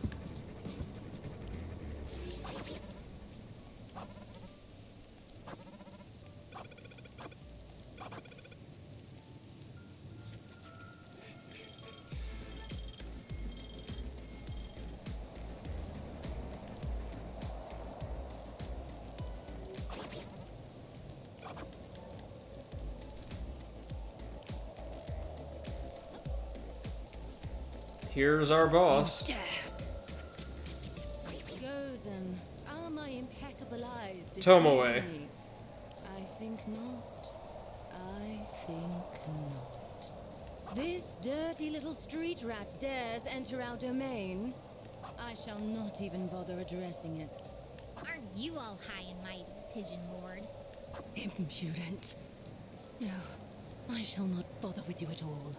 Here's our boss. Gozen, are my impeccable eyes Tomoe. deceiving me? I think not. I think not. This dirty little street rat dares enter our domain. I shall not even bother addressing it. Aren't you all high and mighty, Pigeon Lord? Impudent. No, I shall not bother with you at all.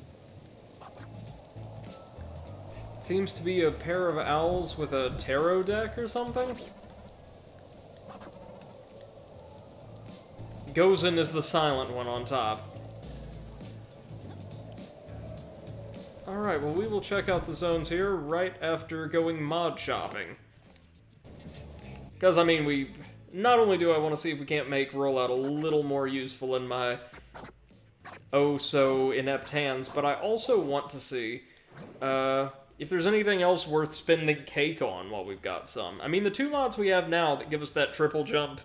Seems to be a pair of owls with a tarot deck or something. Gozen is the silent one on top. Alright, well we will check out the zones here right after going mod shopping. Because, I mean, not only do I want to see if we can't make rollout a little more useful in my oh-so-inept hands, but I also want to see, if there's anything else worth spending cake on while we've got some. I mean, the two mods we have now that give us that triple jump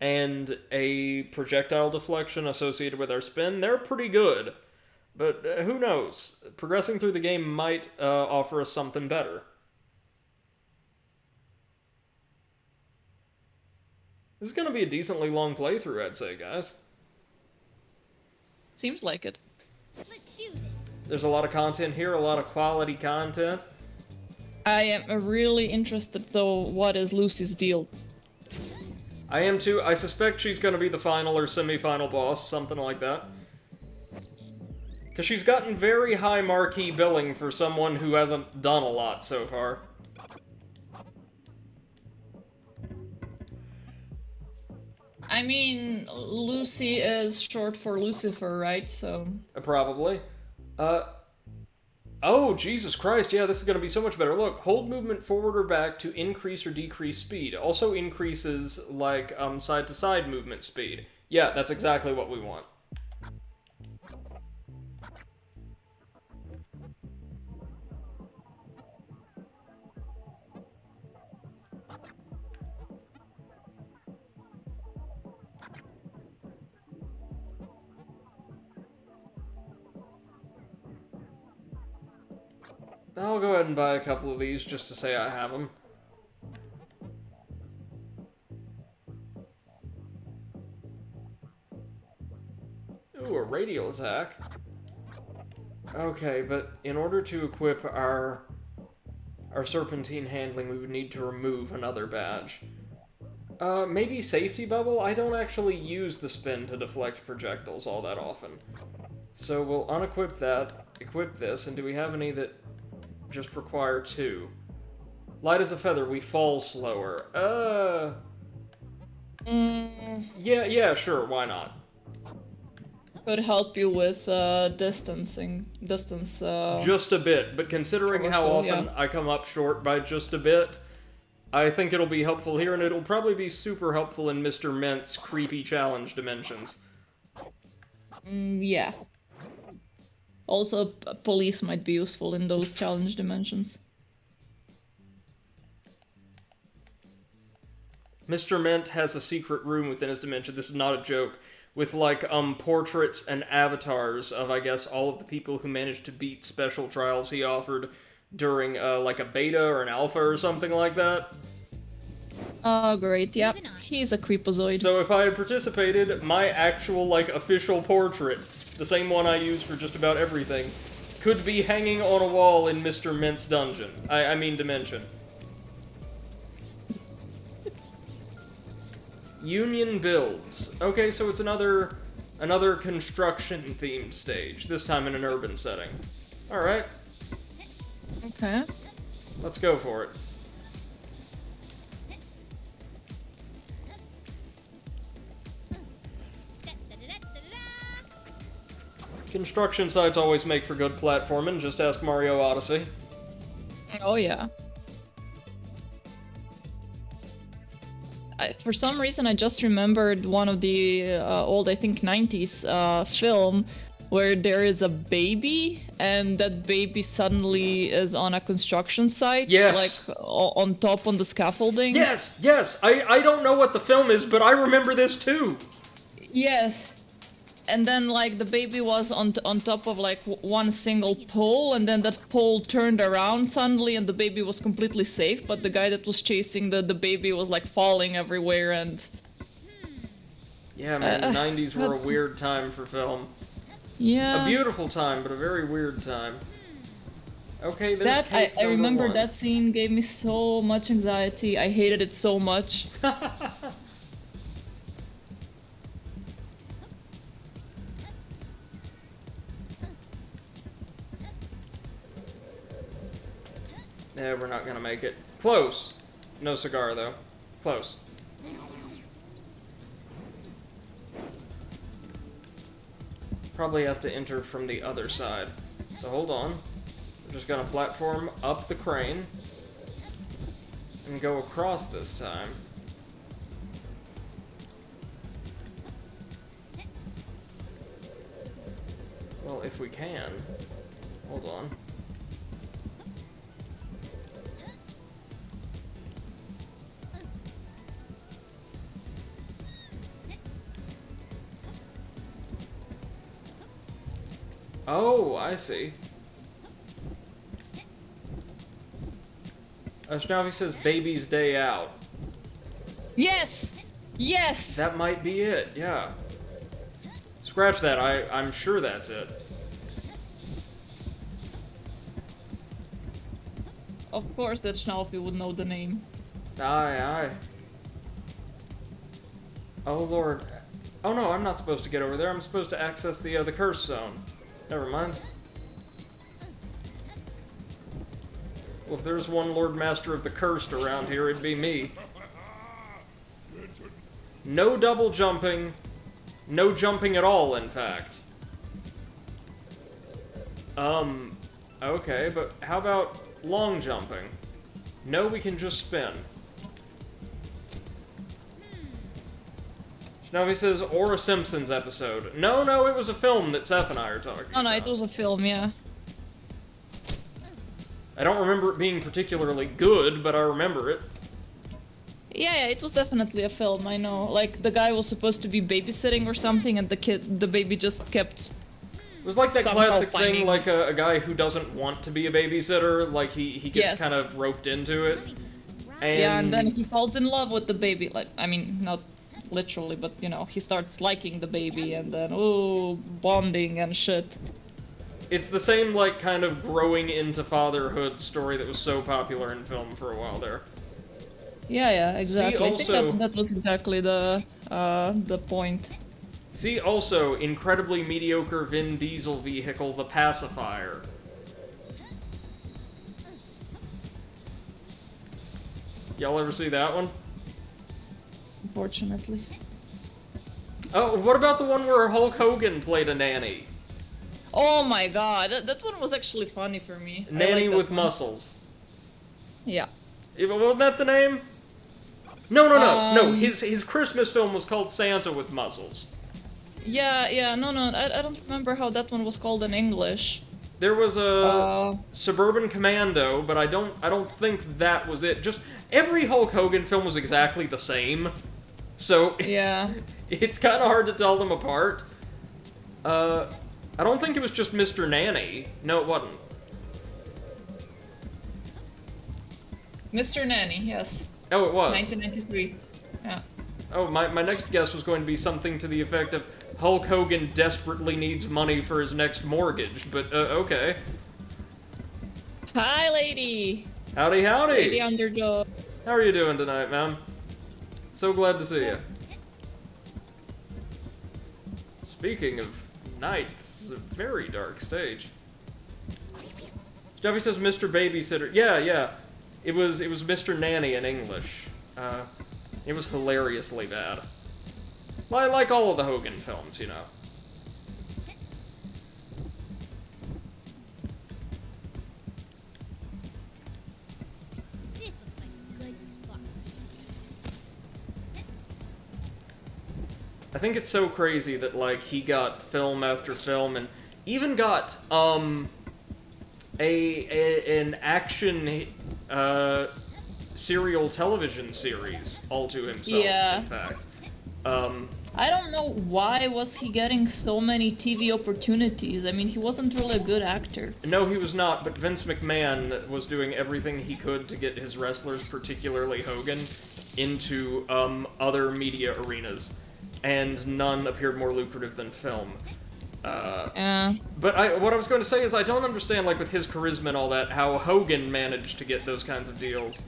and a projectile deflection associated with our spin, they're pretty good. But who knows? Progressing through the game might offer us something better. This is going to be a decently long playthrough, I'd say, guys. Seems like it. Let's do this. There's a lot of content here, a lot of quality content. I am really interested, though, what is Lucy's deal? I am too. I suspect she's going to be the final or semi-final boss, something like that. Because she's gotten very high marquee billing for someone who hasn't done a lot so far. I mean, Lucy is short for Lucifer, right? So. Probably. Oh, Jesus Christ, yeah, this is going to be so much better. Look, hold movement forward or back to increase or decrease speed. Also increases, like, side-to-side movement speed. Yeah, that's exactly what we want. I'll go ahead and buy a couple of these just to say I have them. Ooh, a radial attack. Okay, but in order to equip our serpentine handling, we would need to remove another badge. Maybe safety bubble? I don't actually use the spin to deflect projectiles all that often. So we'll unequip that, equip this, and do we have any that just require 2? Light as a feather, we fall slower. Yeah, sure, why not? Could help you with distance. Just a bit, but considering how often I come up short by just a bit, I think it'll be helpful here, and it'll probably be super helpful in Mr. Ment's creepy challenge dimensions. Yeah. Also, police might be useful in those challenge dimensions. Mr. Ment has a secret room within his dimension, this is not a joke, with, like, portraits and avatars of, I guess, all of the people who managed to beat special trials he offered during, like, a beta or an alpha or something like that. Oh, great, yep. He's a creepazoid. So if I had participated, my actual, like, official portrait, the same one I use for just about everything, could be hanging on a wall in Mr. Ment's dungeon. I mean dimension. Union builds. Okay, so it's another construction-themed stage, this time in an urban setting. Alright. Okay. Let's go for it. Construction sites always make for good platforming, just ask Mario Odyssey. Oh, yeah. For some reason, I just remembered one of the old, I think, 90s film where there is a baby, and that baby suddenly is on a construction site. Yes! Like, on top on the scaffolding. Yes! I don't know what the film is, but I remember this too! Yes. And then, like, the baby was on top of, like, one single pole, and then that pole turned around suddenly, and the baby was completely safe, but the guy that was chasing the baby was, like, falling everywhere, and... Yeah, man, the 90s were a weird time for film. Yeah. A beautiful time, but a very weird time. Okay, there's that cake I remember 1. that scene gave me so much anxiety. I hated it so much. Yeah, we're not gonna make it. Close! No cigar, though. Close. Probably have to enter from the other side. So hold on. We're just gonna platform up the crane. And go across this time. Well, if we can. Hold on. Oh, I see. Ashnavi says baby's day out. Yes! Yes! That might be it, yeah. Scratch that, I'm sure that's it. Of course that Schnaufi would know the name. Aye. Oh lord. Oh no, I'm not supposed to get over there. I'm supposed to access the curse zone. Never mind. Well, if there's one Lord Master of the Cursed around here, it'd be me. No double jumping. No jumping at all, in fact. Okay, but how about long jumping? No, we can just spin. Now he says, or a Simpsons episode. No, it was a film that Seth and I are talking about. Oh no, it was a film, yeah. I don't remember it being particularly good, but I remember it. Yeah, it was definitely a film, I know. Like, the guy was supposed to be babysitting or something, and the baby just kept... It was like that somehow classic thing, finding- like a guy who doesn't want to be a babysitter, like he gets Yes. kind of roped into it. Yeah, and then he falls in love with the baby. Like, I mean, not literally, but, you know, he starts liking the baby, and then, oh, bonding and shit. It's the same, like, kind of growing into fatherhood story that was so popular in film for a while there. Yeah, exactly. I also- think that was exactly the point. See also, incredibly mediocre Vin Diesel vehicle, the Pacifier. Y'all ever see that one? Unfortunately. Oh, what about the one where Hulk Hogan played a nanny? Oh my god, that one was actually funny for me. I Nanny like that with one. muscles. Yeah. Wasn't that the name? No. Um, His Christmas film was called Santa with Muscles. Yeah, no, I don't remember how that one was called in English. There was a Uh, Suburban Commando, but I don't think that was it. Just every Hulk Hogan film was exactly the same. So Yeah. it's kind of hard to tell them apart. I don't think it was just Mr. Nanny. No, it wasn't. Mr. Nanny, yes. Oh, it was. 1993. Yeah. Oh, my next guess was going to be something to the effect of Hulk Hogan desperately needs money for his next mortgage, but okay. Hi, lady! Howdy, howdy! Lady Underdog. How are you doing tonight, ma'am? So glad to see you. Speaking of night, it's a very dark stage. Steffi says Mr. Babysitter. Yeah. It was Mr. Nanny in English. It was hilariously bad. Like all of the Hogan films, you know. This looks like a good spot. I think it's so crazy that, like, he got film after film and even got, an action, serial television series all to himself, Yeah. in fact. I don't know why was he getting so many TV opportunities. I mean, he wasn't really a good actor. No, he was not, but Vince McMahon was doing everything he could to get his wrestlers, particularly Hogan, into, other media arenas. And none appeared more lucrative than film. But what I was going to say is I don't understand, like, with his charisma and all that, how Hogan managed to get those kinds of deals.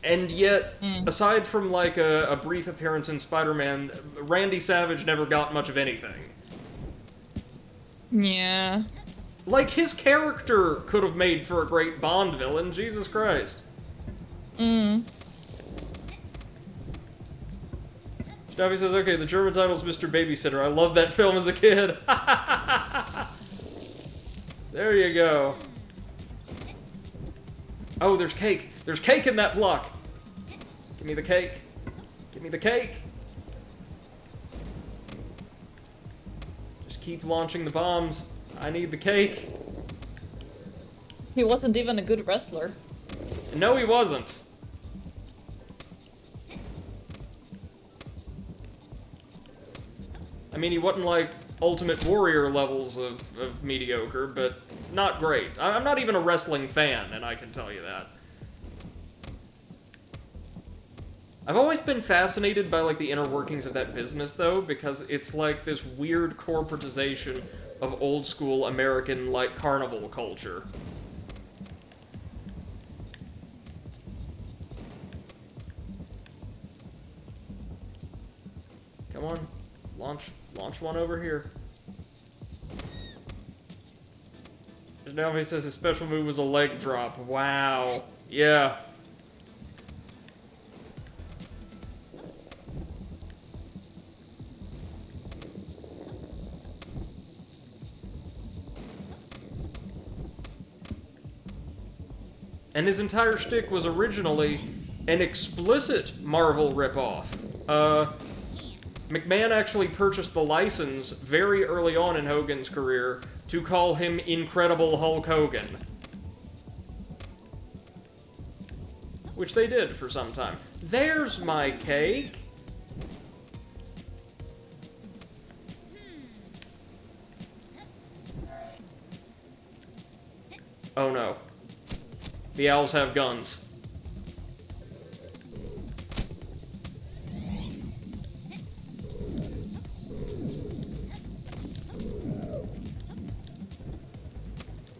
And yet, aside from, like, a brief appearance in Spider-Man, Randy Savage never got much of anything. Yeah. Like, his character could have made for a great Bond villain, Jesus Christ. Staffy says, okay, the German title's Mr. Babysitter. I loved that film as a kid. There you go. Oh, there's cake. There's cake in that block. Give me the cake. Give me the cake. Just keep launching the bombs. I need the cake. He wasn't even a good wrestler. No, he wasn't. I mean, he wasn't like Ultimate Warrior levels of mediocre, but not great. I'm not even a wrestling fan, and I can tell you that. I've always been fascinated by, like, the inner workings of that business, though, because it's like this weird corporatization of old-school American, like, carnival culture. Come on. Launch one over here. Now he says his special move was a leg drop. Wow. Yeah. And his entire shtick was originally an explicit Marvel ripoff. McMahon actually purchased the license very early on in Hogan's career to call him Incredible Hulk Hogan. Which they did for some time. There's my cake! Oh no. The owls have guns.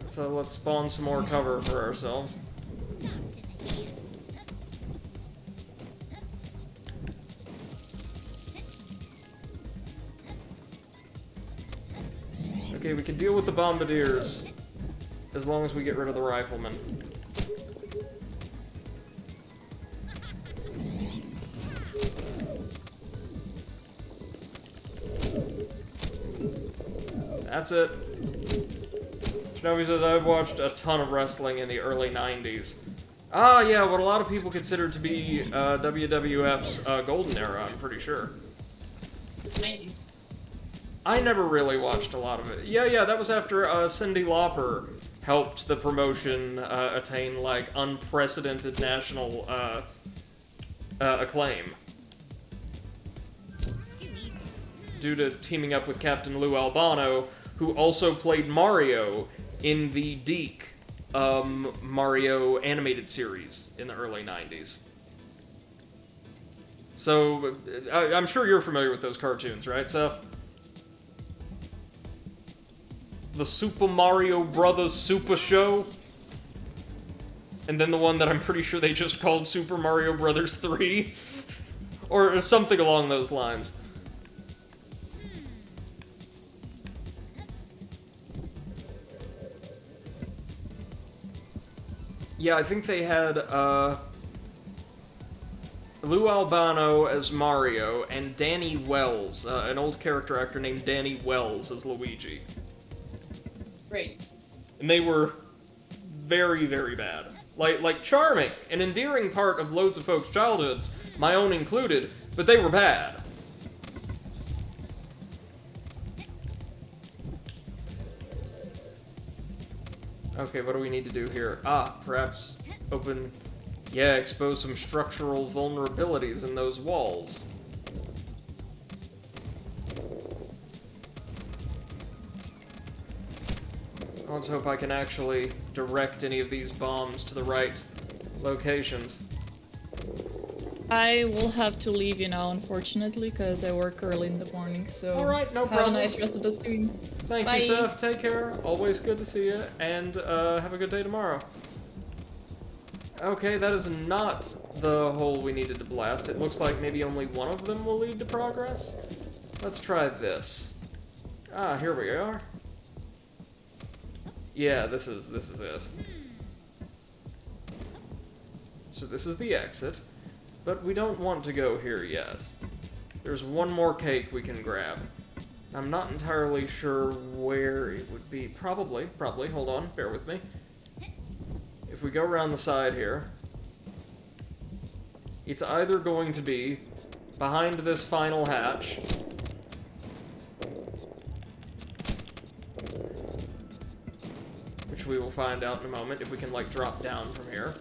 So let's spawn some more cover for ourselves. Okay, we can deal with the bombardiers as long as we get rid of the riflemen. That's it. Shinobi says, I've watched a ton of wrestling in the early 90s. Ah, yeah, what a lot of people consider to be WWF's golden era, I'm pretty sure. 90s. I never really watched a lot of it. Yeah, that was after Cyndi Lauper helped the promotion attain, like, unprecedented national acclaim. Too easy. Due to teaming up with Captain Lou Albano, who also played Mario in the Deke Mario animated series in the early 90s. So, I'm sure you're familiar with those cartoons, right, Seth? The Super Mario Brothers Super Show? And then the one that I'm pretty sure they just called Super Mario Brothers 3? Or something along those lines. Yeah, I think they had, Lou Albano as Mario, and Danny Wells, an old character actor named Danny Wells as Luigi. Great. And they were very, very bad. Like charming, an endearing part of loads of folks' childhoods, my own included, but they were bad. Okay, what do we need to do here? Ah, perhaps open... Yeah, expose some structural vulnerabilities in those walls. Let's hope I can actually direct any of these bombs to the right locations. I will have to leave you now, unfortunately, because I work early in the morning, so... Alright, no Have problem. a nice rest of the stream. Thank Bye. you, Seth. Take care. Always good to see you. And have a good day tomorrow. Okay, that is not the hole we needed to blast. It looks like maybe only one of them will lead to progress. Let's try this. Ah, here we are. Yeah, this is it. So this is the exit. But we don't want to go here yet. There's one more cake we can grab. I'm not entirely sure where it would be. Probably. Hold on, bear with me. If we go around the side here, it's either going to be behind this final hatch, which we will find out in a moment if we can, like, drop down from here.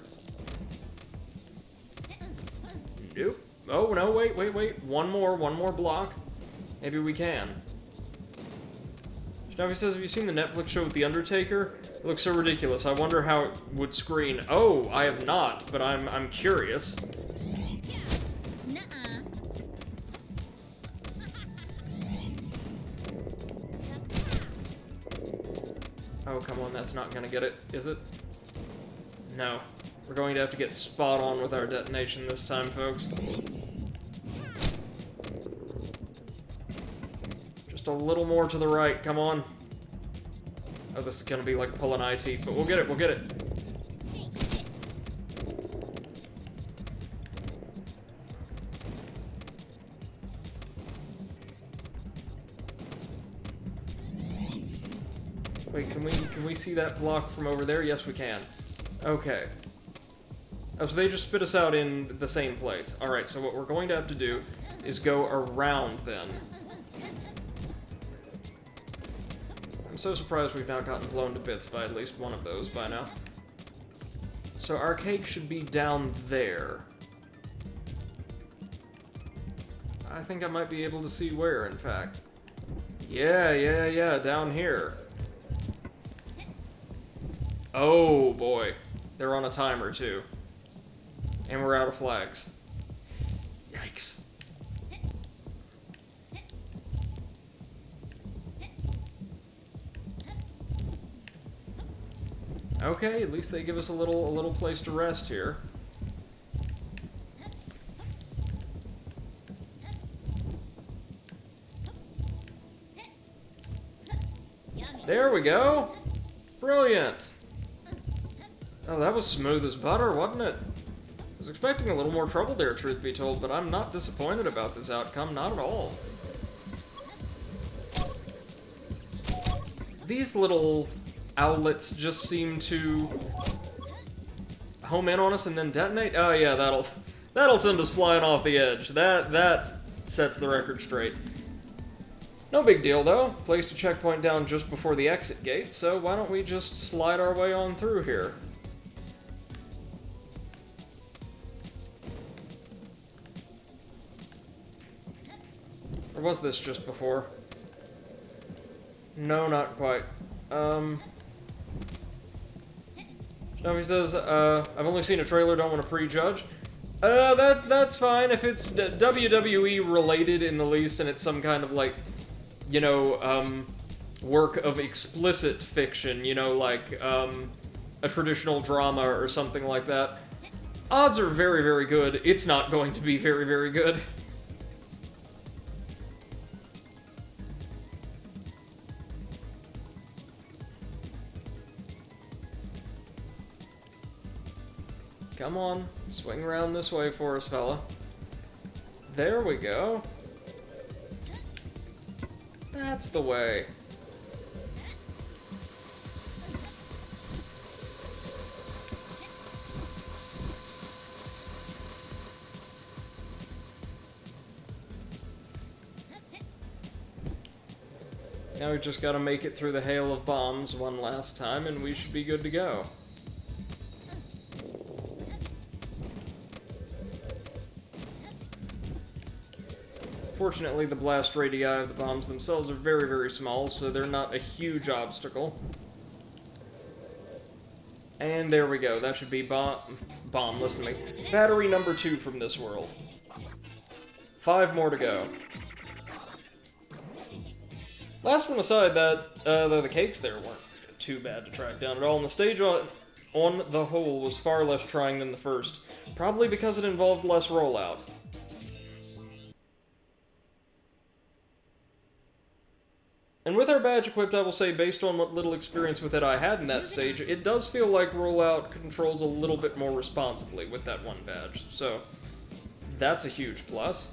Nope. Oh, no, wait. One more block. Maybe we can. Shinobi says, have you seen the Netflix show with The Undertaker? It looks so ridiculous. I wonder how it would screen. Oh, I have not, but I'm curious. Nuh-uh. Oh, come on, that's not gonna get it, is it? No. We're going to have to get spot on with our detonation this time, folks. Just a little more to the right, come on. Oh, this is gonna be like pulling eye teeth, but we'll get it. Wait, can we see that block from over there? Yes, we can. Okay. Oh, so they just spit us out in the same place. Alright, so what we're going to have to do is go around then. I'm so surprised we've not gotten blown to bits by at least one of those by now. So our cake should be down there. I think I might be able to see where, in fact. Yeah, down here. Oh, boy. They're on a timer, too. And we're out of flags. Yikes. Okay, at least they give us a little place to rest here. There we go! Brilliant! Oh, that was smooth as butter, wasn't it? I was expecting a little more trouble there, truth be told, but I'm not disappointed about this outcome, not at all. These little owlets just seem to home in on us and then detonate. Oh yeah, that'll send us flying off the edge. That sets the record straight. No big deal though. Placed a checkpoint down just before the exit gate, so why don't we just slide our way on through here? Or was this just before? No, not quite. Snuffy says, I've only seen a trailer, don't want to prejudge. That's fine if it's WWE related in the least and it's some kind of, like, you know, work of explicit fiction, you know, like, a traditional drama or something like that. Odds are very, very good. It's not going to be very, very good. Come on, swing around this way for us, fella. There we go. That's the way. Now we've just got to make it through the hail of bombs one last time, and we should be good to go. Fortunately, the blast radii of the bombs themselves are very, very small, so they're not a huge obstacle. And there we go. That should be bomb, listen to me. Battery number 2 from this world. 5 more to go. Last one aside, the cakes there weren't too bad to track down at all, and the stage on the whole was far less trying than the first, probably because it involved less rollout. And with our badge equipped, I will say, based on what little experience with it I had in that stage, it does feel like rollout controls a little bit more responsibly with that one badge. So, that's a huge plus.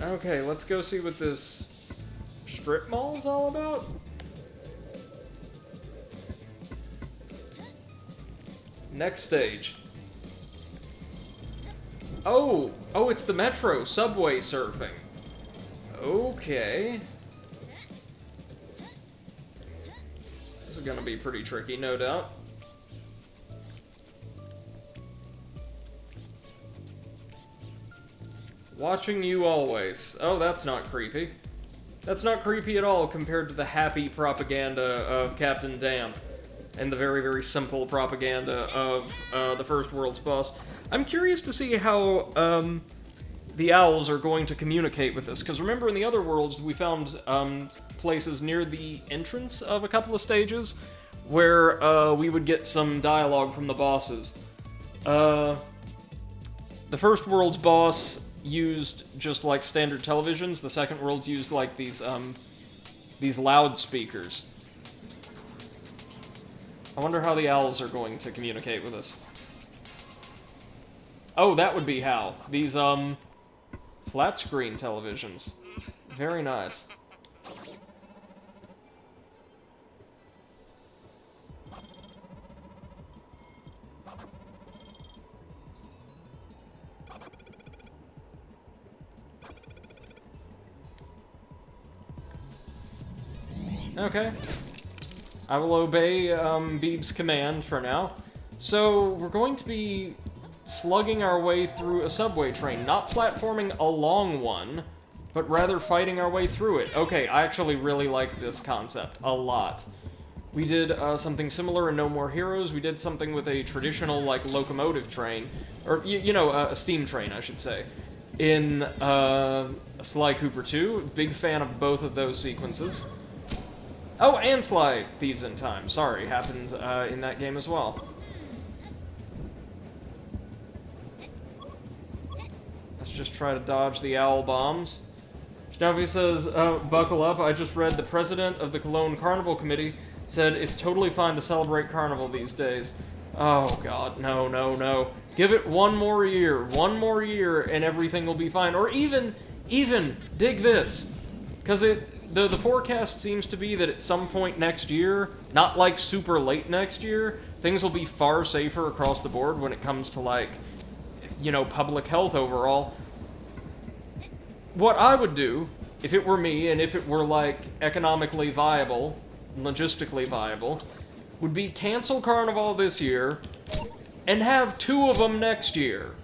Okay, let's go see what this strip mall is all about. Next stage. Oh, it's the metro, subway surfing. Okay. This is gonna be pretty tricky, no doubt. Watching you always. Oh, that's not creepy. That's not creepy at all compared to the happy propaganda of Captain Damp and the very, very simple propaganda of the First World's boss. I'm curious to see how the owls are going to communicate with us, because remember in the other worlds we found places near the entrance of a couple of stages where we would get some dialogue from the bosses. The First World's boss used just like standard televisions. The Second World's used like these loudspeakers. I wonder how the owls are going to communicate with us. Oh, that would be how. These flat screen televisions. Very nice. Okay. I will obey Beeb's command for now. So, we're going to be slugging our way through a subway train, not platforming along one, but rather fighting our way through it. Okay, I actually really like this concept a lot. We did something similar in No More Heroes. We did something with a traditional, like, locomotive train, or, you know, a steam train, I should say, in Sly Cooper 2. Big fan of both of those sequences. Oh, and Sly Thieves in Time, sorry, happened in that game as well. Let's just try to dodge the owl bombs. Schnappy says, buckle up, I just read the president of the Cologne Carnival Committee said it's totally fine to celebrate Carnival these days. Oh god, no, no, no. Give it one more year, and everything will be fine. Or even, dig this. Because the forecast seems to be that at some point next year, not like super late next year, things will be far safer across the board when it comes to, like, you know, public health overall. What I would do, if it were me, and if it were, like, economically viable, logistically viable, would be cancel Carnival this year, and have 2 of them next year.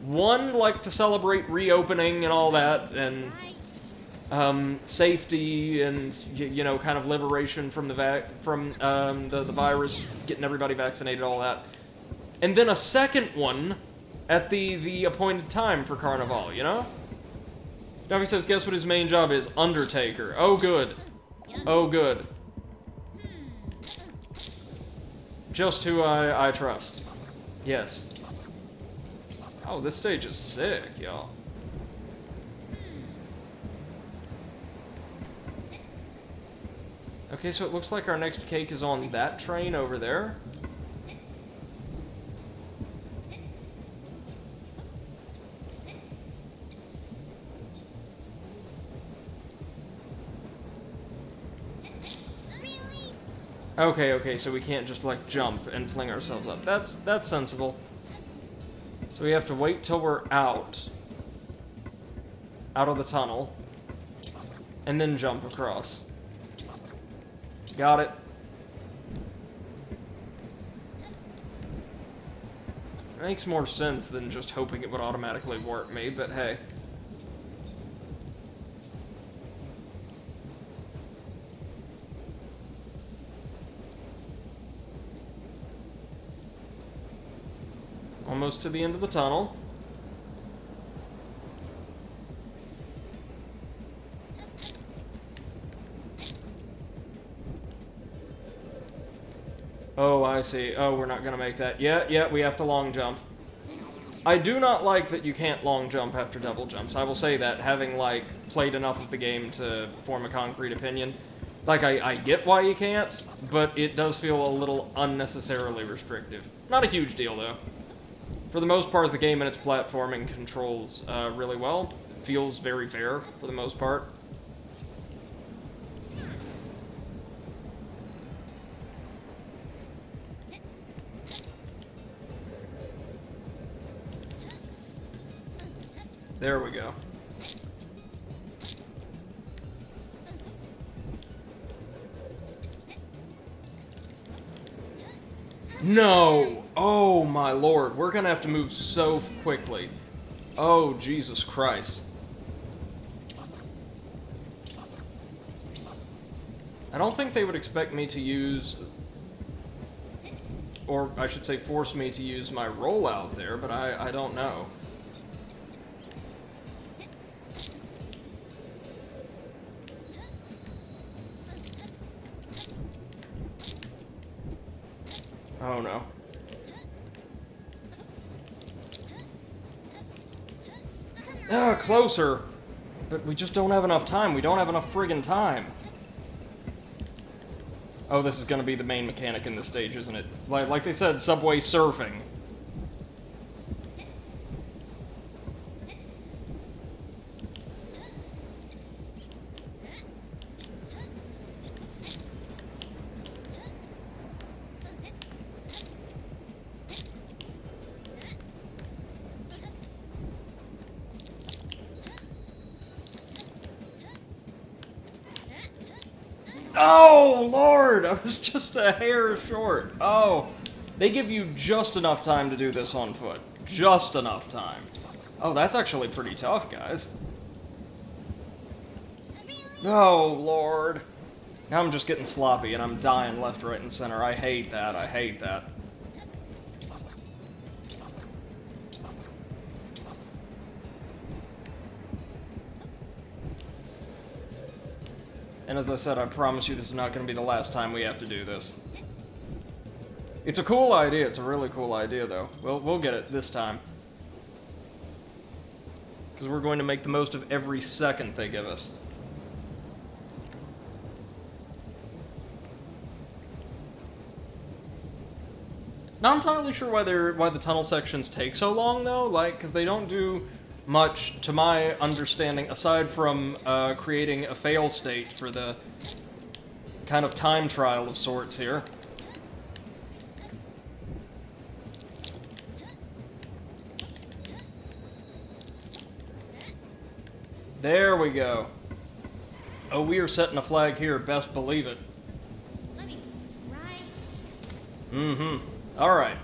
One, like, to celebrate reopening and all that, and safety and, you know, kind of liberation from the virus, getting everybody vaccinated, all that. And then a second one at the appointed time for Carnival, you know? Navi says, guess what his main job is? Undertaker. Oh, good. Oh, good. Just who I trust. Yes. Oh, this stage is sick, y'all. Okay, so it looks like our next cake is on that train over there. Okay, so we can't just, like, jump and fling ourselves up. That's sensible. So we have to wait till we're out of the tunnel, and then jump across. Got it. Makes more sense than just hoping it would automatically warp me, but hey. Almost to the end of the tunnel. Oh, I see. Oh, we're not gonna make that. Yeah, we have to long jump. I do not like that you can't long jump after double jumps. I will say that, having, like, played enough of the game to form a concrete opinion. Like, I get why you can't, but it does feel a little unnecessarily restrictive. Not a huge deal, though. For the most part, the game and its platforming controls really well. It feels very fair, for the most part. There we go. No! Oh my lord, we're gonna have to move so quickly. Oh, Jesus Christ. I don't think they would expect me to use, or I should say force me to use my rollout there, but I don't know. Oh no. Ah, closer! But we just don't have enough time. We don't have enough friggin' time. Oh, this is gonna be the main mechanic in this stage, isn't it? Like they said, subway surfing. Oh, Lord! I was just a hair short. Oh. They give you just enough time to do this on foot. Just enough time. Oh, that's actually pretty tough, guys. Oh, Lord. Now I'm just getting sloppy and I'm dying left, right, and center. I hate that. I hate that. And as I said, I promise you this is not going to be the last time we have to do this. It's a cool idea. It's a really cool idea, though. We'll get it this time. Because we're going to make the most of every second they give us. Not entirely sure why the tunnel sections take so long, though. Like, because they don't do much, to my understanding, aside from creating a fail state for the kind of time trial of sorts here. There we go. Oh, we are setting a flag here, best believe it. Let me put this right. Mm-hmm. Alright.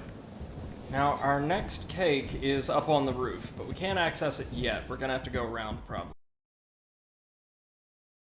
Now, our next cake is up on the roof, but we can't access it yet. We're gonna have to go around, probably.